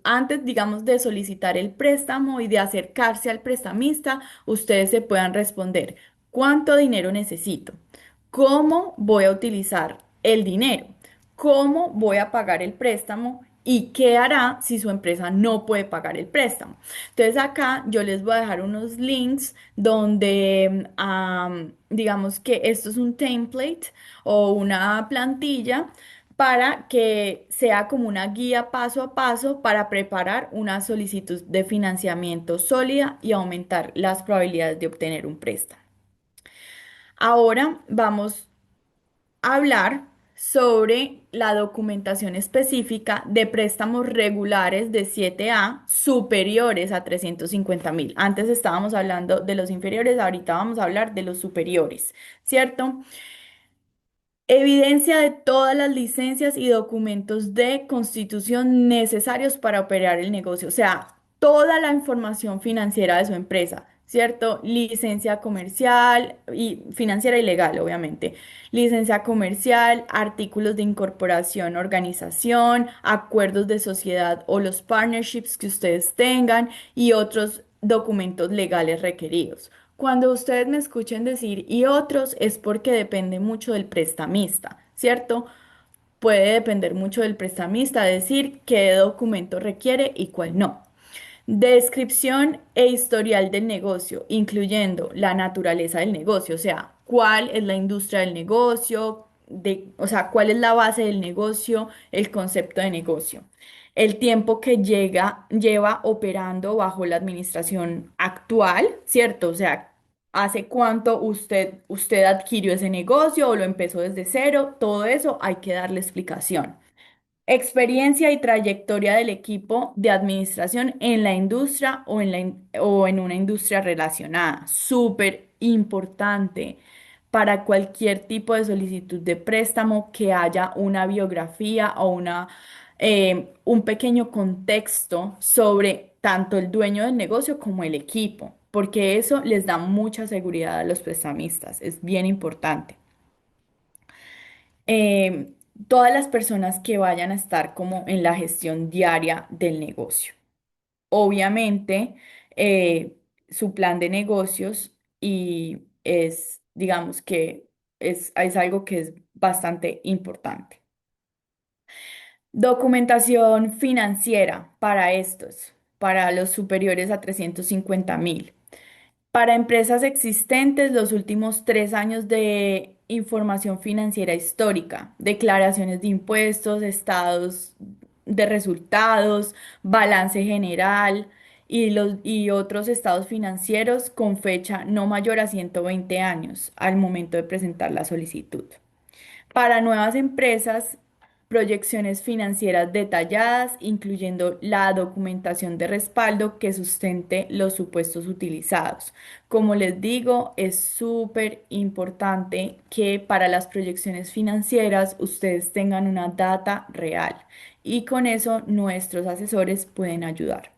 antes, digamos, de solicitar el préstamo y de acercarse al prestamista, ustedes se puedan responder, ¿cuánto dinero necesito? ¿Cómo voy a utilizar el dinero? ¿Cómo voy a pagar el préstamo? ¿Y qué hará si su empresa no puede pagar el préstamo? Entonces acá yo les voy a dejar unos links donde digamos que esto es un template o una plantilla para que sea como una guía paso a paso para preparar una solicitud de financiamiento sólida y aumentar las probabilidades de obtener un préstamo. Ahora vamos hablar sobre la documentación específica de préstamos regulares de 7A superiores a 350,000. Antes estábamos hablando de los inferiores, ahorita vamos a hablar de los superiores, ¿cierto? Evidencia de todas las licencias y documentos de constitución necesarios para operar el negocio, o sea, toda la información financiera de su empresa, ¿cierto? Licencia comercial y financiera y legal, obviamente. Licencia comercial, artículos de incorporación, organización, acuerdos de sociedad o los partnerships que ustedes tengan y otros documentos legales requeridos. Cuando ustedes me escuchen decir y otros es porque depende mucho del prestamista, ¿cierto? Puede depender mucho del prestamista decir qué documento requiere y cuál no. Descripción e historial del negocio, incluyendo la naturaleza del negocio, o sea, cuál es la industria del negocio, o sea, cuál es la base del negocio, el concepto de negocio, el tiempo que lleva operando bajo la administración actual, ¿cierto? O sea, hace cuánto usted adquirió ese negocio o lo empezó desde cero, todo eso hay que darle explicación. Experiencia y trayectoria del equipo de administración en la industria o en una industria relacionada. Súper importante. para cualquier tipo de solicitud de préstamo que haya una biografía o un pequeño contexto sobre tanto el dueño del negocio como el equipo, porque eso les da mucha seguridad a los prestamistas, es bien importante. Eh, Todas las personas que vayan a estar como en la gestión diaria del negocio. Obviamente, su plan de negocios y es, digamos que es algo que es bastante importante. Documentación financiera para estos, para los superiores a 350.000. Para empresas existentes, los últimos 3 años de información financiera histórica, declaraciones de impuestos, estados de resultados, balance general y otros estados financieros con fecha no mayor a 120 años al momento de presentar la solicitud. Para nuevas empresas, proyecciones financieras detalladas, incluyendo la documentación de respaldo que sustente los supuestos utilizados. Como les digo, es súper importante que para las proyecciones financieras ustedes tengan una data real y con eso nuestros asesores pueden ayudar.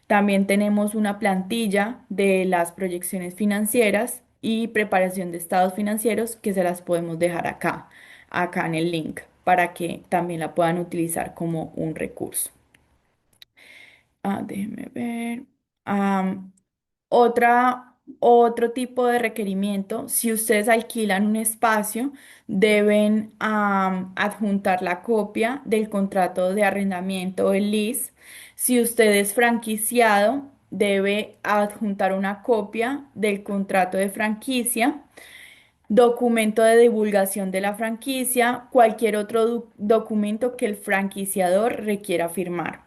También tenemos una plantilla de las proyecciones financieras y preparación de estados financieros que se las podemos dejar acá en el link, para que también la puedan utilizar como un recurso. Déjenme ver. Am, otro tipo de requerimiento, si ustedes alquilan un espacio, deben adjuntar la copia del contrato de arrendamiento o el lease. Si usted es franquiciado, debe adjuntar una copia del contrato de franquicia, documento de divulgación de la franquicia, cualquier otro documento que el franquiciador requiera firmar.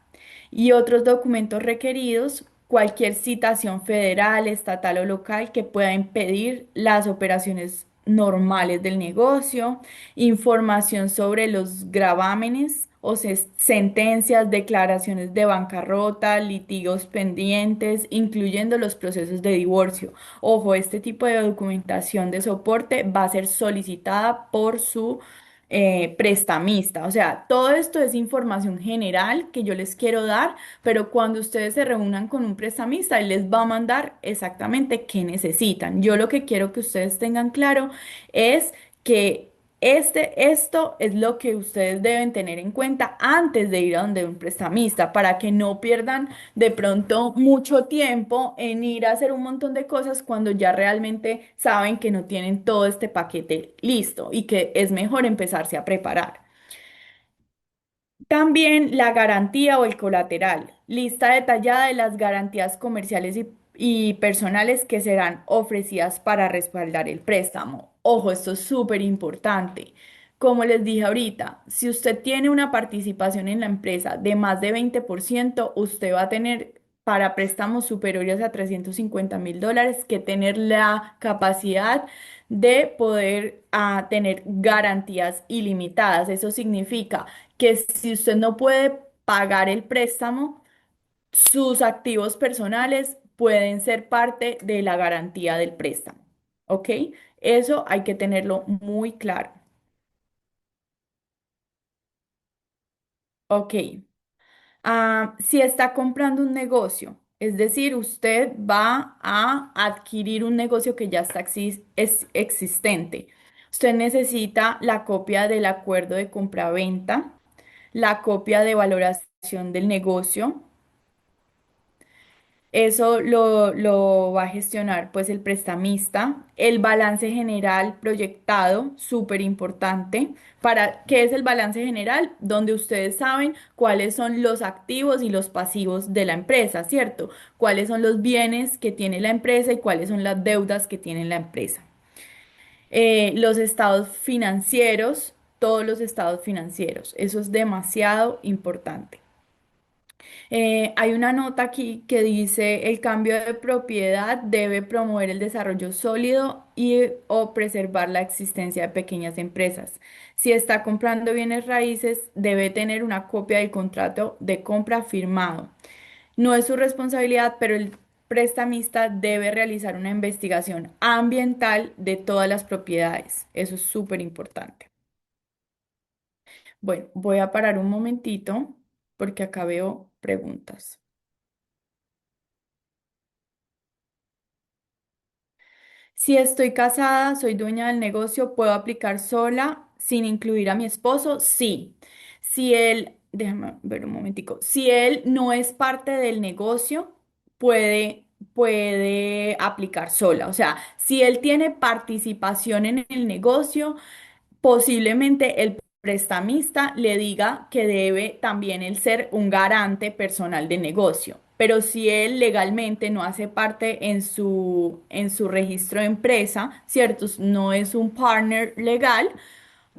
Y otros documentos requeridos, cualquier citación federal, estatal o local que pueda impedir las operaciones normales del negocio, información sobre los gravámenes o sentencias, declaraciones de bancarrota, litigios pendientes, incluyendo los procesos de divorcio. Ojo, este tipo de documentación de soporte va a ser solicitada por su prestamista. O sea, todo esto es información general que yo les quiero dar, pero cuando ustedes se reúnan con un prestamista, él les va a mandar exactamente qué necesitan. Yo lo que quiero que ustedes tengan claro es que esto es lo que ustedes deben tener en cuenta antes de ir a donde un prestamista, para que no pierdan de pronto mucho tiempo en ir a hacer un montón de cosas cuando ya realmente saben que no tienen todo este paquete listo y que es mejor empezarse a preparar. También la garantía o el colateral, lista detallada de las garantías comerciales y personales que serán ofrecidas para respaldar el préstamo. Ojo, esto es súper importante. Como les dije ahorita, si usted tiene una participación en la empresa de más de 20%, usted va a tener para préstamos superiores a 350.000 dólares que tener la capacidad de poder tener garantías ilimitadas. Eso significa que si usted no puede pagar el préstamo, sus activos personales pueden ser parte de la garantía del préstamo. ¿Ok? Eso hay que tenerlo muy claro. Ok. Si está comprando un negocio, es decir, usted va a adquirir un negocio que ya está es existente. Usted necesita la copia del acuerdo de compraventa, la copia de valoración del negocio. Eso lo va a gestionar pues el prestamista. El balance general proyectado, súper importante. ¿Qué es el balance general? Donde ustedes saben cuáles son los activos y los pasivos de la empresa, ¿cierto? Cuáles son los bienes que tiene la empresa y cuáles son las deudas que tiene la empresa. Los estados financieros, todos los estados financieros. Eso es demasiado importante. Hay una nota aquí que dice, el cambio de propiedad debe promover el desarrollo sólido y o preservar la existencia de pequeñas empresas. Si está comprando bienes raíces, debe tener una copia del contrato de compra firmado. No es su responsabilidad, pero prestamista debe realizar una investigación ambiental de todas las propiedades. Eso es súper importante. Bueno, voy a parar un momentito porque acá veo preguntas. Si estoy casada, soy dueña del negocio, ¿puedo aplicar sola sin incluir a mi esposo? Sí. Si él, déjame ver un momentico, si él no es parte del negocio, puede aplicar sola. O sea, si él tiene participación en el negocio, posiblemente el prestamista le diga que debe también él ser un garante personal de negocio. Pero si él legalmente no hace parte en su registro de empresa, ¿cierto? No es un partner legal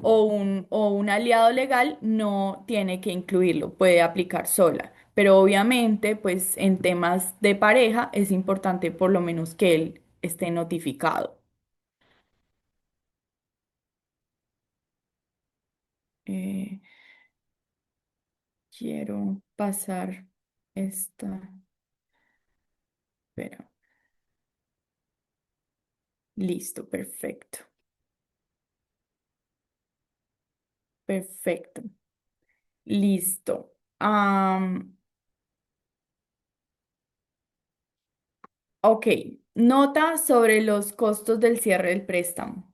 o un aliado legal, no tiene que incluirlo, puede aplicar sola. Pero obviamente, pues en temas de pareja es importante por lo menos que él esté notificado. Eh, Quiero pasar esta, pero listo, perfecto, perfecto, listo. Ok, nota sobre los costos del cierre del préstamo.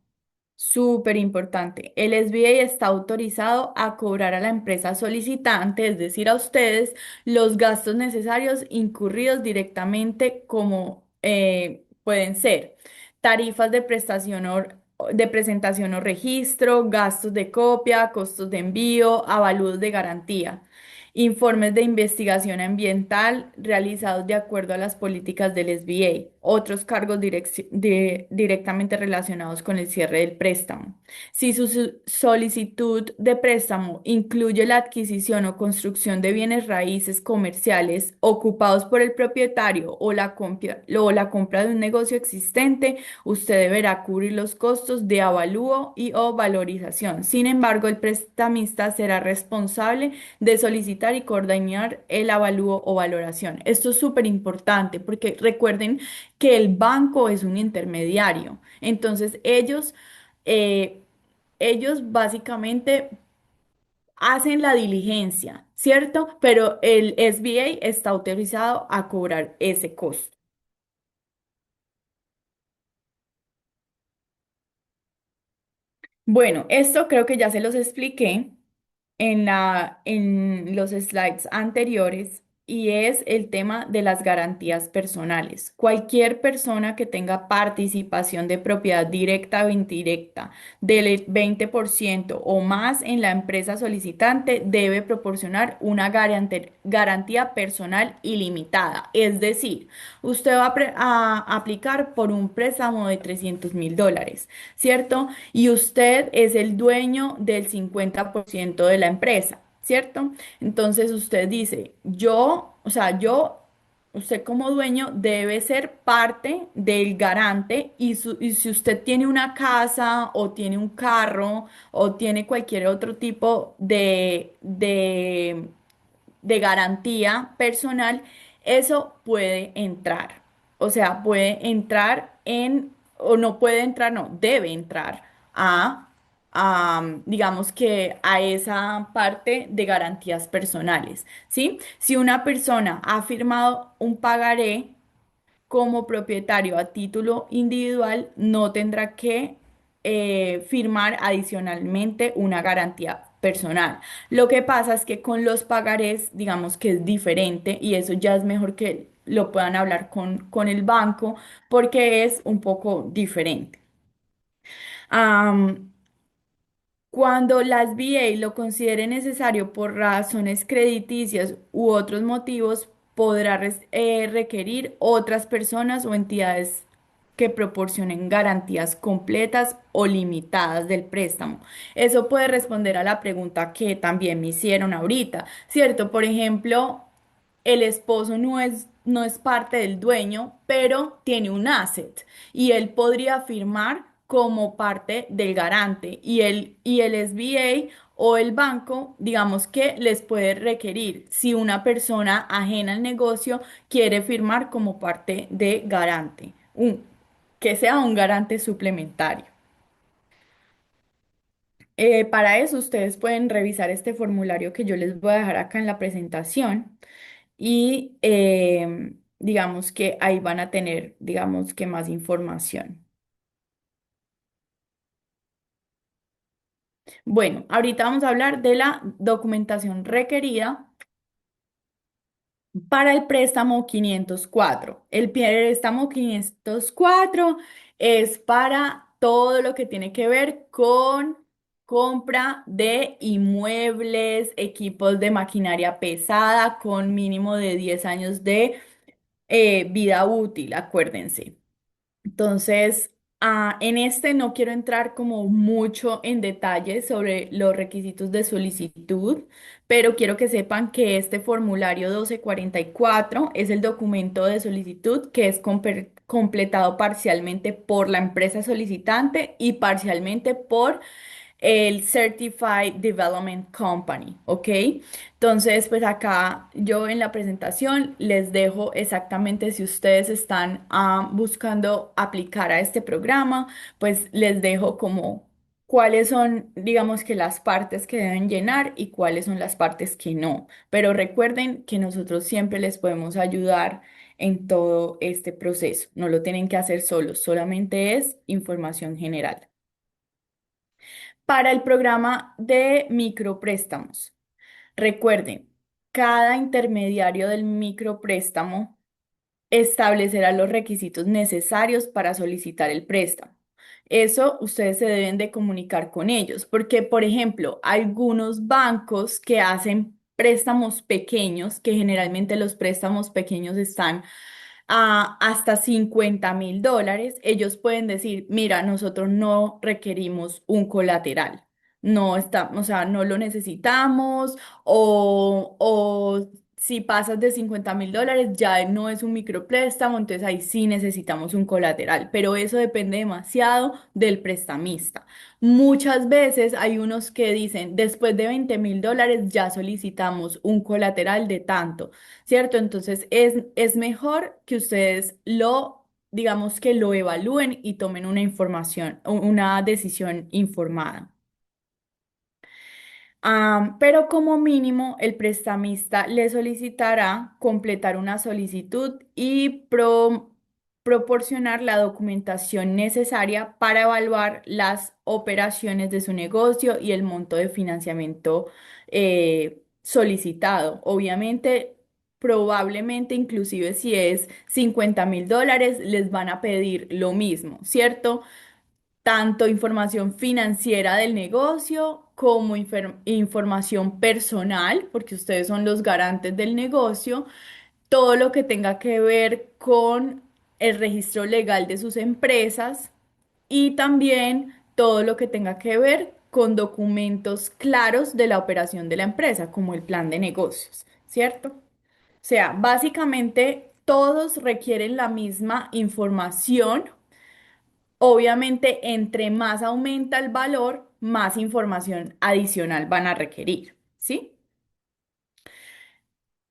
Súper importante. El SBA está autorizado a cobrar a la empresa solicitante, es decir, a ustedes, los gastos necesarios incurridos directamente como pueden ser tarifas de prestación de presentación o registro, gastos de copia, costos de envío, avalúos de garantía. Informes de investigación ambiental realizados de acuerdo a las políticas del SBA, otros cargos directamente relacionados con el cierre del préstamo. Si su solicitud de préstamo incluye la adquisición o construcción de bienes raíces comerciales ocupados por el propietario o la compra de un negocio existente, usted deberá cubrir los costos de avalúo y o valorización. Sin embargo, el prestamista será responsable de solicitar y coordinar el avalúo o valoración. Esto es súper importante porque recuerden que el banco es un intermediario. Entonces, eh, ellos básicamente hacen la diligencia, ¿cierto? Pero el SBA está autorizado a cobrar ese costo. Bueno, esto creo que ya se los expliqué en los slides anteriores y es el tema de las garantías personales. Cualquier persona que tenga participación de propiedad directa o indirecta del 20% o más en la empresa solicitante debe proporcionar una garantía personal ilimitada. Es decir, usted va a aplicar por un préstamo de $300.000, ¿cierto? Y usted es el dueño del 50% de la empresa, ¿cierto? Entonces usted dice, o sea, usted como dueño debe ser parte del garante y si usted tiene una casa o tiene un carro o tiene cualquier otro tipo de garantía personal, eso puede entrar. O sea, puede entrar o no puede entrar, no, debe entrar digamos que a esa parte de garantías personales, ¿sí? Si una persona ha firmado un pagaré como propietario a título individual, no tendrá que firmar adicionalmente una garantía personal. Lo que pasa es que con los pagarés, digamos que es diferente y eso ya es mejor que lo puedan hablar con el banco porque es un poco diferente. Am, Cuando las VA lo considere necesario por razones crediticias u otros motivos, podrá requerir otras personas o entidades que proporcionen garantías completas o limitadas del préstamo. Eso puede responder a la pregunta que también me hicieron ahorita, ¿cierto? Por ejemplo, el esposo no es parte del dueño, pero tiene un asset y él podría firmar como parte del garante y el SBA o el banco, digamos que les puede requerir si una persona ajena al negocio quiere firmar como parte de garante, que sea un garante suplementario. Para eso ustedes pueden revisar este formulario que yo les voy a dejar acá en la presentación y digamos que ahí van a tener, digamos que más información. Bueno, ahorita vamos a hablar de la documentación requerida para el préstamo 504. El préstamo 504 es para todo lo que tiene que ver con compra de inmuebles, equipos de maquinaria pesada con mínimo de 10 años de vida útil, acuérdense. Entonces, en este no quiero entrar como mucho en detalle sobre los requisitos de solicitud, pero quiero que sepan que este formulario 1244 es el documento de solicitud que es completado parcialmente por la empresa solicitante y parcialmente por el Certified Development Company, ¿ok? Entonces, pues acá yo en la presentación les dejo exactamente si ustedes están buscando aplicar a este programa, pues les dejo como cuáles son, digamos que las partes que deben llenar y cuáles son las partes que no. Pero recuerden que nosotros siempre les podemos ayudar en todo este proceso. No lo tienen que hacer solos, solamente es información general. Para el programa de micropréstamos, recuerden, cada intermediario del micropréstamo establecerá los requisitos necesarios para solicitar el préstamo. Eso ustedes se deben de comunicar con ellos, porque, por ejemplo, algunos bancos que hacen préstamos pequeños, que generalmente los préstamos pequeños están a hasta $50.000, ellos pueden decir, mira, nosotros no requerimos un colateral. No está, o sea, no lo necesitamos o si pasas de $50.000 ya no es un micropréstamo, entonces ahí sí necesitamos un colateral, pero eso depende demasiado del prestamista. Muchas veces hay unos que dicen, después de $20.000 ya solicitamos un colateral de tanto, ¿cierto? Entonces es mejor que ustedes digamos que lo evalúen y tomen una información, una decisión informada. Pero como mínimo, el prestamista le solicitará completar una solicitud y proporcionar la documentación necesaria para evaluar las operaciones de su negocio y el monto de financiamiento solicitado. Obviamente, probablemente, inclusive si es $50.000, les van a pedir lo mismo, ¿cierto? Tanto información financiera del negocio como información personal, porque ustedes son los garantes del negocio, todo lo que tenga que ver con el registro legal de sus empresas y también todo lo que tenga que ver con documentos claros de la operación de la empresa, como el plan de negocios, ¿cierto? O sea, básicamente todos requieren la misma información. Obviamente, entre más aumenta el valor, más información adicional van a requerir, ¿sí?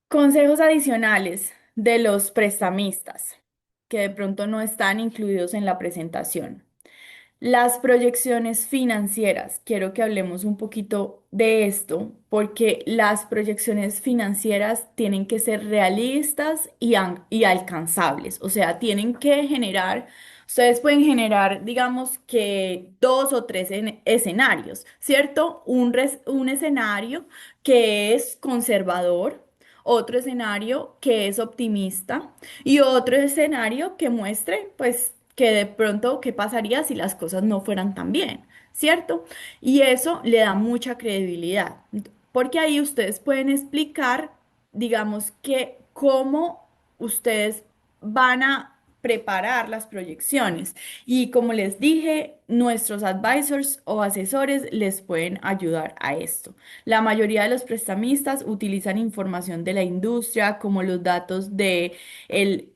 Consejos adicionales de los prestamistas que de pronto no están incluidos en la presentación. Las proyecciones financieras, quiero que hablemos un poquito de esto, porque las proyecciones financieras tienen que ser realistas y alcanzables, o sea, tienen que generar, ustedes pueden generar, digamos que dos o tres escenarios, ¿cierto? Un escenario que es conservador, otro escenario que es optimista y otro escenario que muestre, pues, que de pronto, ¿qué pasaría si las cosas no fueran tan bien? ¿Cierto? Y eso le da mucha credibilidad, porque ahí ustedes pueden explicar, digamos, que cómo ustedes van a preparar las proyecciones. Y como les dije, nuestros advisors o asesores les pueden ayudar a esto. La mayoría de los prestamistas utilizan información de la industria, como los datos de el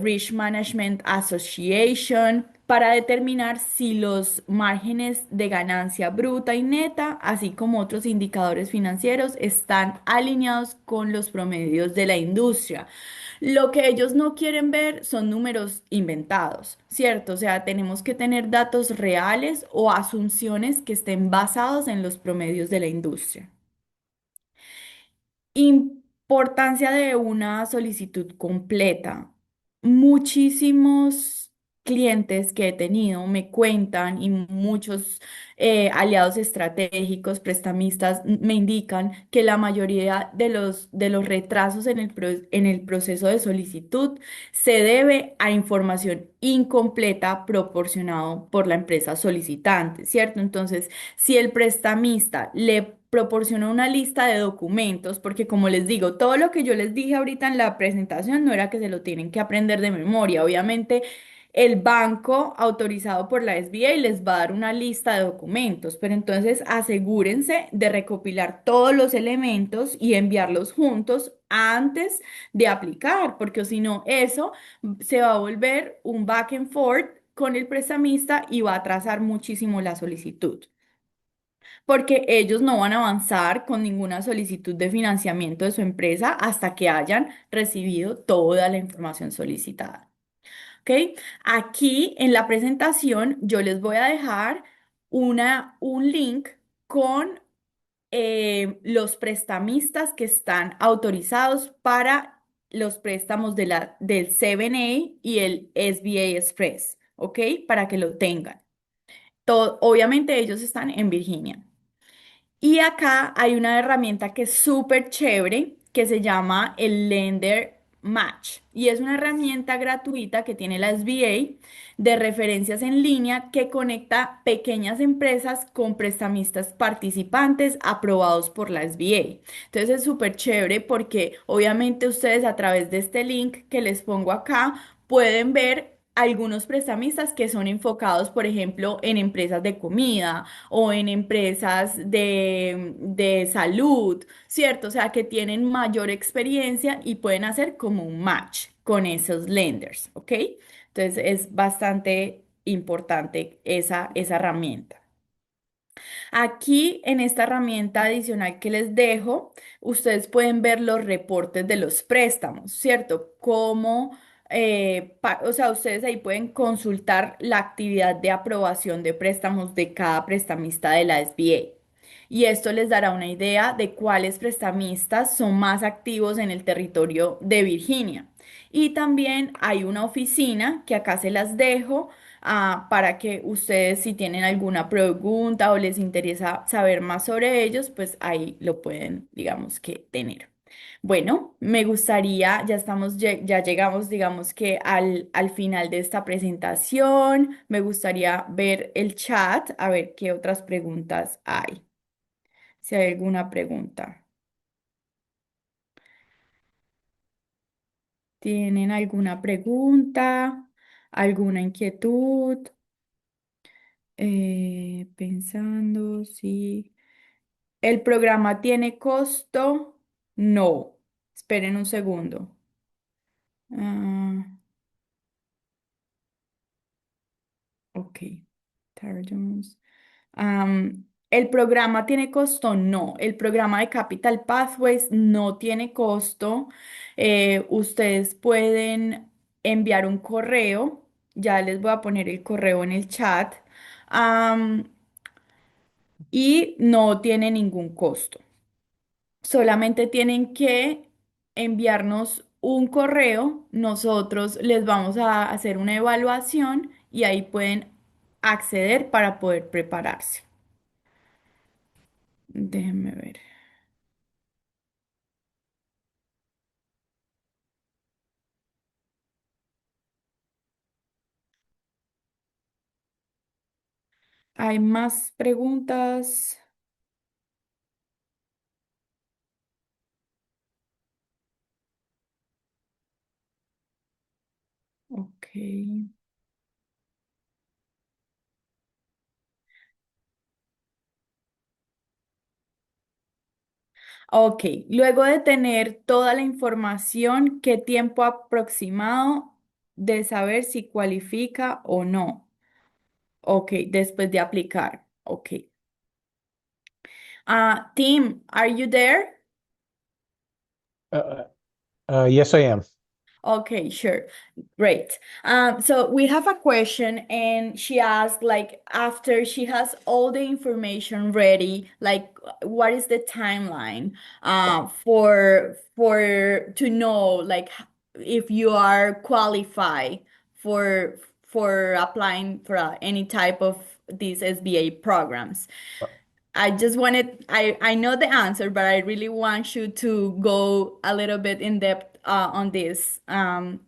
Risk Management Association, para determinar si los márgenes de ganancia bruta y neta, así como otros indicadores financieros, están alineados con los promedios de la industria. Lo que ellos no quieren ver son números inventados, ¿cierto? O sea, tenemos que tener datos reales o asunciones que estén basados en los promedios de la industria. Importancia de una solicitud completa. Muchísimos clientes que he tenido me cuentan y muchos aliados estratégicos, prestamistas, me indican que la mayoría de los retrasos en en el proceso de solicitud se debe a información incompleta proporcionado por la empresa solicitante, ¿cierto? Entonces, si el prestamista le proporciona una lista de documentos, porque como les digo, todo lo que yo les dije ahorita en la presentación no era que se lo tienen que aprender de memoria. Obviamente, el banco autorizado por la SBA les va a dar una lista de documentos, pero entonces asegúrense de recopilar todos los elementos y enviarlos juntos antes de aplicar, porque si no, eso se va a volver un back and forth con el prestamista y va a atrasar muchísimo la solicitud porque ellos no van a avanzar con ninguna solicitud de financiamiento de su empresa hasta que hayan recibido toda la información solicitada. ¿Ok? Aquí en la presentación yo les voy a dejar un link con los prestamistas que están autorizados para los préstamos del 7A y el SBA Express, ¿ok? Para que lo tengan. Obviamente ellos están en Virginia. Y acá hay una herramienta que es súper chévere que se llama el Lender Match. Y es una herramienta gratuita que tiene la SBA de referencias en línea que conecta pequeñas empresas con prestamistas participantes aprobados por la SBA. Entonces es súper chévere porque obviamente ustedes a través de este link que les pongo acá pueden ver algunos prestamistas que son enfocados, por ejemplo, en empresas de comida o en empresas de salud, ¿cierto? O sea, que tienen mayor experiencia y pueden hacer como un match con esos lenders, ¿ok? Entonces es bastante importante esa herramienta. Aquí en esta herramienta adicional que les dejo, ustedes pueden ver los reportes de los préstamos, ¿cierto? Como, o sea, ustedes ahí pueden consultar la actividad de aprobación de préstamos de cada prestamista de la SBA. Y esto les dará una idea de cuáles prestamistas son más activos en el territorio de Virginia. Y también hay una oficina que acá se las dejo para que ustedes si tienen alguna pregunta o les interesa saber más sobre ellos, pues ahí lo pueden, digamos que tener. Bueno, me gustaría, ya llegamos, digamos que al final de esta presentación. Me gustaría ver el chat, a ver qué otras preguntas hay. Si hay alguna pregunta. ¿Tienen alguna pregunta? ¿Alguna inquietud? Pensando si el programa tiene costo. No. Esperen un segundo. Ah, ok. Tara Jones. ¿El programa tiene costo? No. El programa de Capital Pathways no tiene costo. Ustedes pueden enviar un correo. Ya les voy a poner el correo en el chat. am, y no tiene ningún costo. Solamente tienen que enviarnos un correo. Nosotros les vamos a hacer una evaluación y ahí pueden acceder para poder prepararse. Déjenme ver. ¿Hay más preguntas? Ok. Ok. Luego de tener toda la información, ¿qué tiempo aproximado de saber si cualifica o no? Ok, después de aplicar. Ok. Tim, are you there? Uh, yes, I am. Okay, sure. Great. So we have a question, and she asked, like, after she has all the information ready, like, what is the timeline for to know, like, if you are qualified for applying for any type of these SBA programs? I just wanted, I know the answer, but I really want you to go a little bit in depth on this.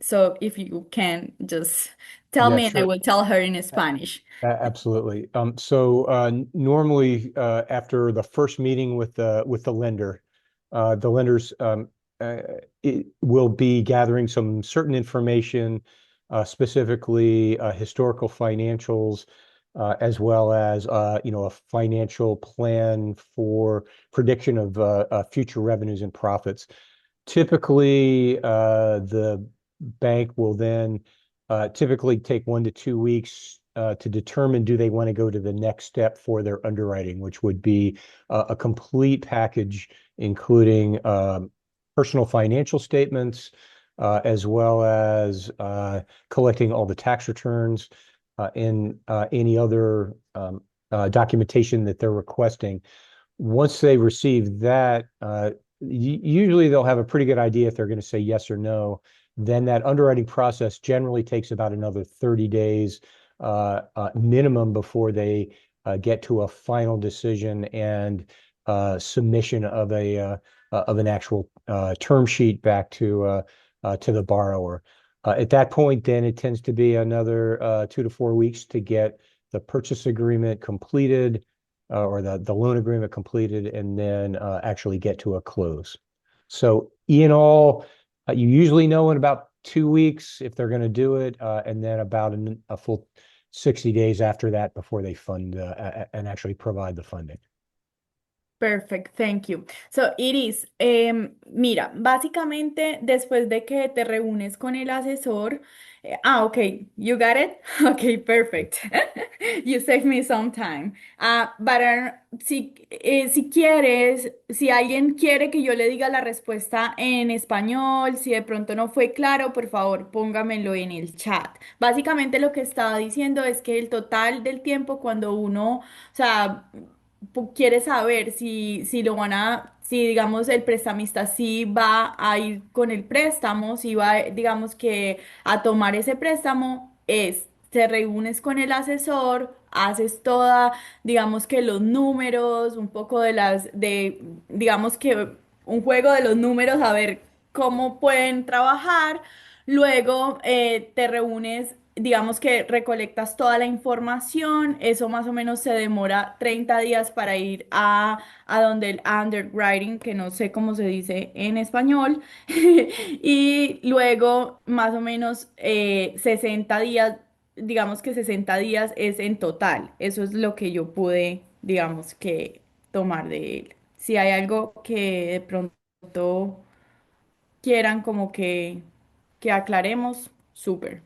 So if you can just tell Yeah, me and I sure. will tell her in Spanish. Absolutely. Normally, after the first meeting with the lender, the lenders uh, it will be gathering some certain information, specifically historical financials, as well as a financial plan for prediction of future revenues and profits. Typically, the bank will then typically take 1 to 2 weeks to determine do they want to go to the next step for their underwriting, which would be a complete package, including personal financial statements, as well as collecting all the tax returns and any other documentation that they're requesting. Once they receive that, usually they'll have a pretty good idea if they're going to say yes or no. Then that underwriting process generally takes about another 30 days minimum before they get to a final decision and submission of an actual term sheet back to the borrower. At that point, then it tends to be another 2 to 4 weeks to get the purchase agreement completed, or the loan agreement completed, and then actually get to a close. So in all, you usually know in about 2 weeks if they're going to do it, and then about a full 60 days after that before they fund and actually provide the funding. Perfect, thank you. So, Iris, mira, básicamente después de que te reúnes con el asesor, ok, you got it? Ok, perfect. You saved me some time. Si quieres, si alguien quiere que yo le diga la respuesta en español, si de pronto no fue claro, por favor, póngamelo en el chat. Básicamente lo que estaba diciendo es que el total del tiempo cuando uno, o sea, quiere saber si lo van a, si digamos el prestamista sí va a ir con el préstamo, si va, digamos que a tomar ese préstamo, te reúnes con el asesor, haces toda, digamos que los números, un poco digamos que un juego de los números, a ver cómo pueden trabajar. Luego te reúnes, digamos que recolectas toda la información, eso más o menos se demora 30 días para ir a donde el underwriting, que no sé cómo se dice en español, y luego más o menos 60 días, digamos que 60 días es en total, eso es lo que yo pude, digamos que tomar de él. Si hay algo que de pronto quieran como que aclaremos, súper.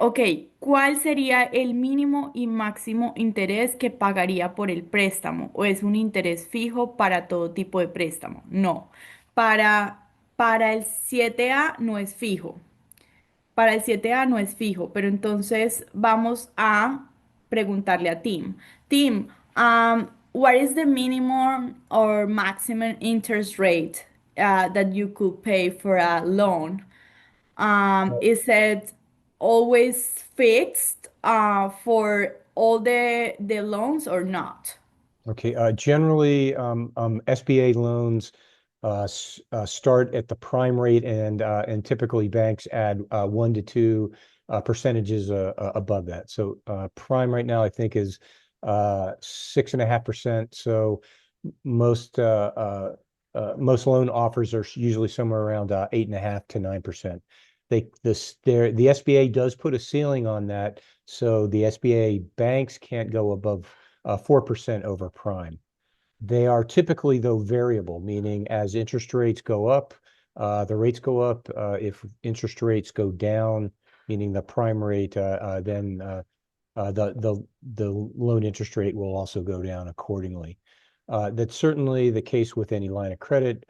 Ok, ¿cuál sería el mínimo y máximo interés que pagaría por el préstamo? ¿O es un interés fijo para todo tipo de préstamo? No, para el 7A no es fijo. Para el 7A no es fijo, pero entonces vamos a preguntarle a Tim. Tim, what is the minimum or maximum interest rate that you could pay for a loan? Is it always fixed for all the loans or not? Okay, generally, SBA loans start at the prime rate, and typically banks add 1 to 2 percentages above that. So prime right now, I think, is 6.5%. So most most loan offers are usually somewhere around 8.5 to 9%. The SBA does put a ceiling on that, so the SBA banks can't go above 4% over prime. They are typically, though, variable, meaning as interest rates go up, the rates go up. If interest rates go down, meaning the prime rate then the loan interest rate will also go down accordingly. That's certainly the case with any line of credit.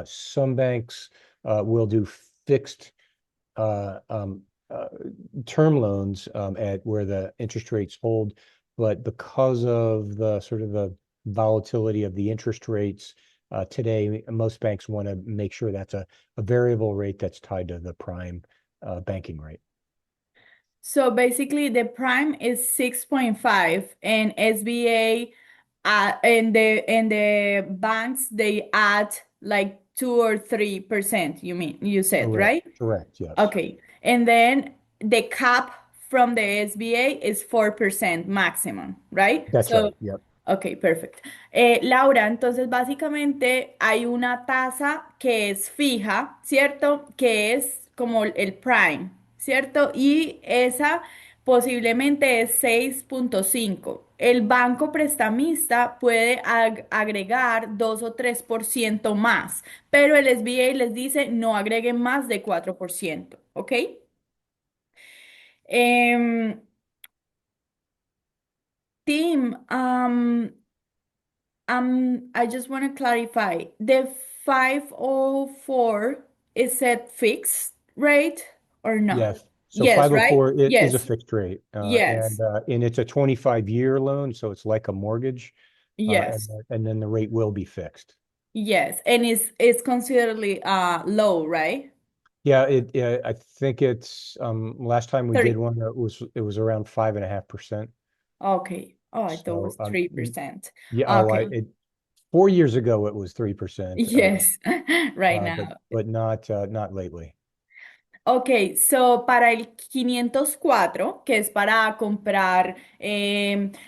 Some banks will do fixed term loans at where the interest rates hold, but because of the sort of the volatility of the interest rates today, most banks want to make sure that's a variable rate that's tied to the prime banking rate. So basically, the prime is 6.5, and SBA and the banks they add like 2 or 3%. You said, Correct. right? Correct. Yes. Okay. And then the cap from the SBA is 4% maximum, right? That's So, right. Yep. ok, perfecto. Laura, entonces básicamente hay una tasa que es fija, ¿cierto? Que es como el prime, ¿cierto? Y esa posiblemente es 6.5. El banco prestamista puede agregar 2 o 3% más, pero el SBA les dice no agreguen más de 4%, ¿ok? Em, Tim, I just want to clarify. The 504 is set fixed rate or not? Yes. So Yes, right? 504 it is a Yes, fixed rate, yes, and it's a 25-year loan, so it's like a mortgage, yes, and then the rate will be fixed. yes. And it's considerably low, right? Yeah, I think it's last time we did 30. one, it was around 5.5%. Okay. Oh, I thought it So was 3%. yeah, Okay. 4 years ago it was 3%, Yes, right but now. not lately. Ok, so para el 504, que es para comprar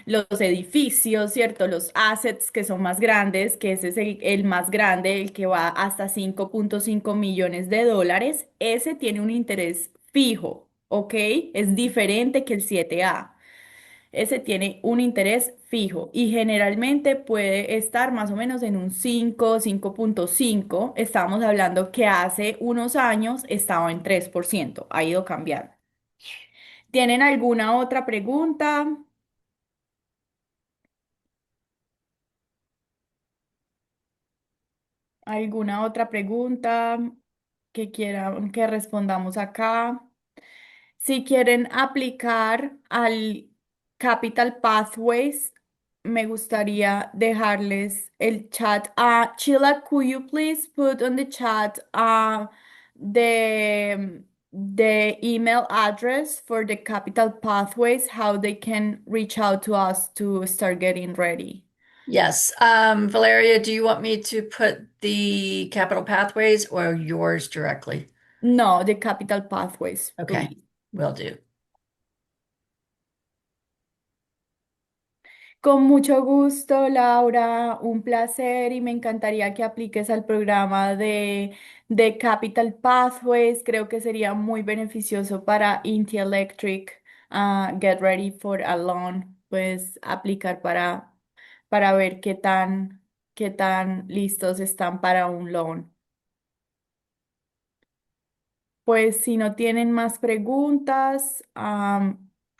los edificios, ¿cierto? Los assets que son más grandes, que ese es el más grande, el que va hasta 5.5 millones de dólares, ese tiene un interés fijo, ¿ok? Es diferente que el 7A. Ese tiene un interés fijo y generalmente puede estar más o menos en un 5, 5.5. Estamos hablando que hace unos años estaba en 3%, ha ido cambiando. ¿Tienen alguna otra pregunta? ¿Alguna otra pregunta que quieran que respondamos acá? Si quieren aplicar al Capital Pathways, me gustaría dejarles el chat. Sheila, could you please put on the chat the email address for the Capital Pathways, how they can reach out to us to start getting ready? Yes. Valeria, do you want me to put the capital pathways or yours directly? No, the Capital Pathways, Okay, please. will do. Con mucho gusto, Laura, un placer y me encantaría que apliques al programa de Capital Pathways. Creo que sería muy beneficioso para Inti Electric. Get ready for a loan, pues aplicar para ver qué tan listos están para un loan. Pues si no tienen más preguntas,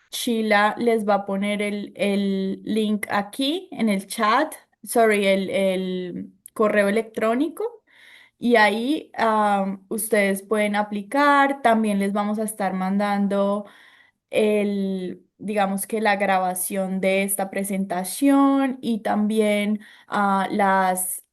Sheila les va a poner el link aquí en el chat, sorry, el correo electrónico y ahí ustedes pueden aplicar. También les vamos a estar mandando digamos que la grabación de esta presentación y también las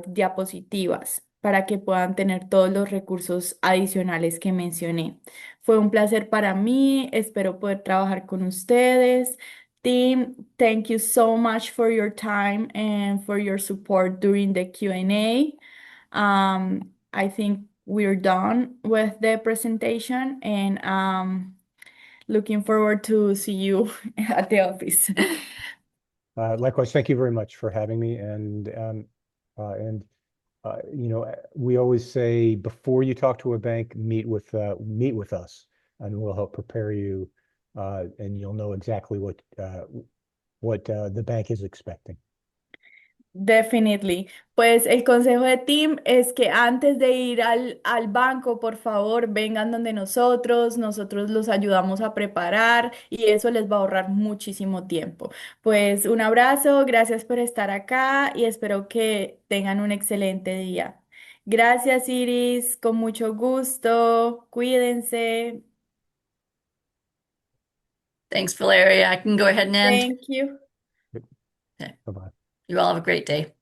diapositivas para que puedan tener todos los recursos adicionales que mencioné. Fue un placer para mí, espero poder trabajar con ustedes. Team, thank you so much for your time and for your support during the Q&A. I think we're done with the presentation and looking forward to see you at the office. Likewise, thank you very much for having me. We always say before you talk to a bank, meet with us, and we'll help prepare you, and you'll know exactly what the bank is expecting. Definitely. Pues el consejo de Tim es que antes de ir al banco, por favor, vengan donde nosotros los ayudamos a preparar y eso les va a ahorrar muchísimo tiempo. Pues un abrazo, gracias por estar acá y espero que tengan un excelente día. Gracias, Iris, con mucho gusto. Cuídense. Thanks, Valeria. I can go ahead and end. Thank you. Okay. Bye-bye. You all have a great day.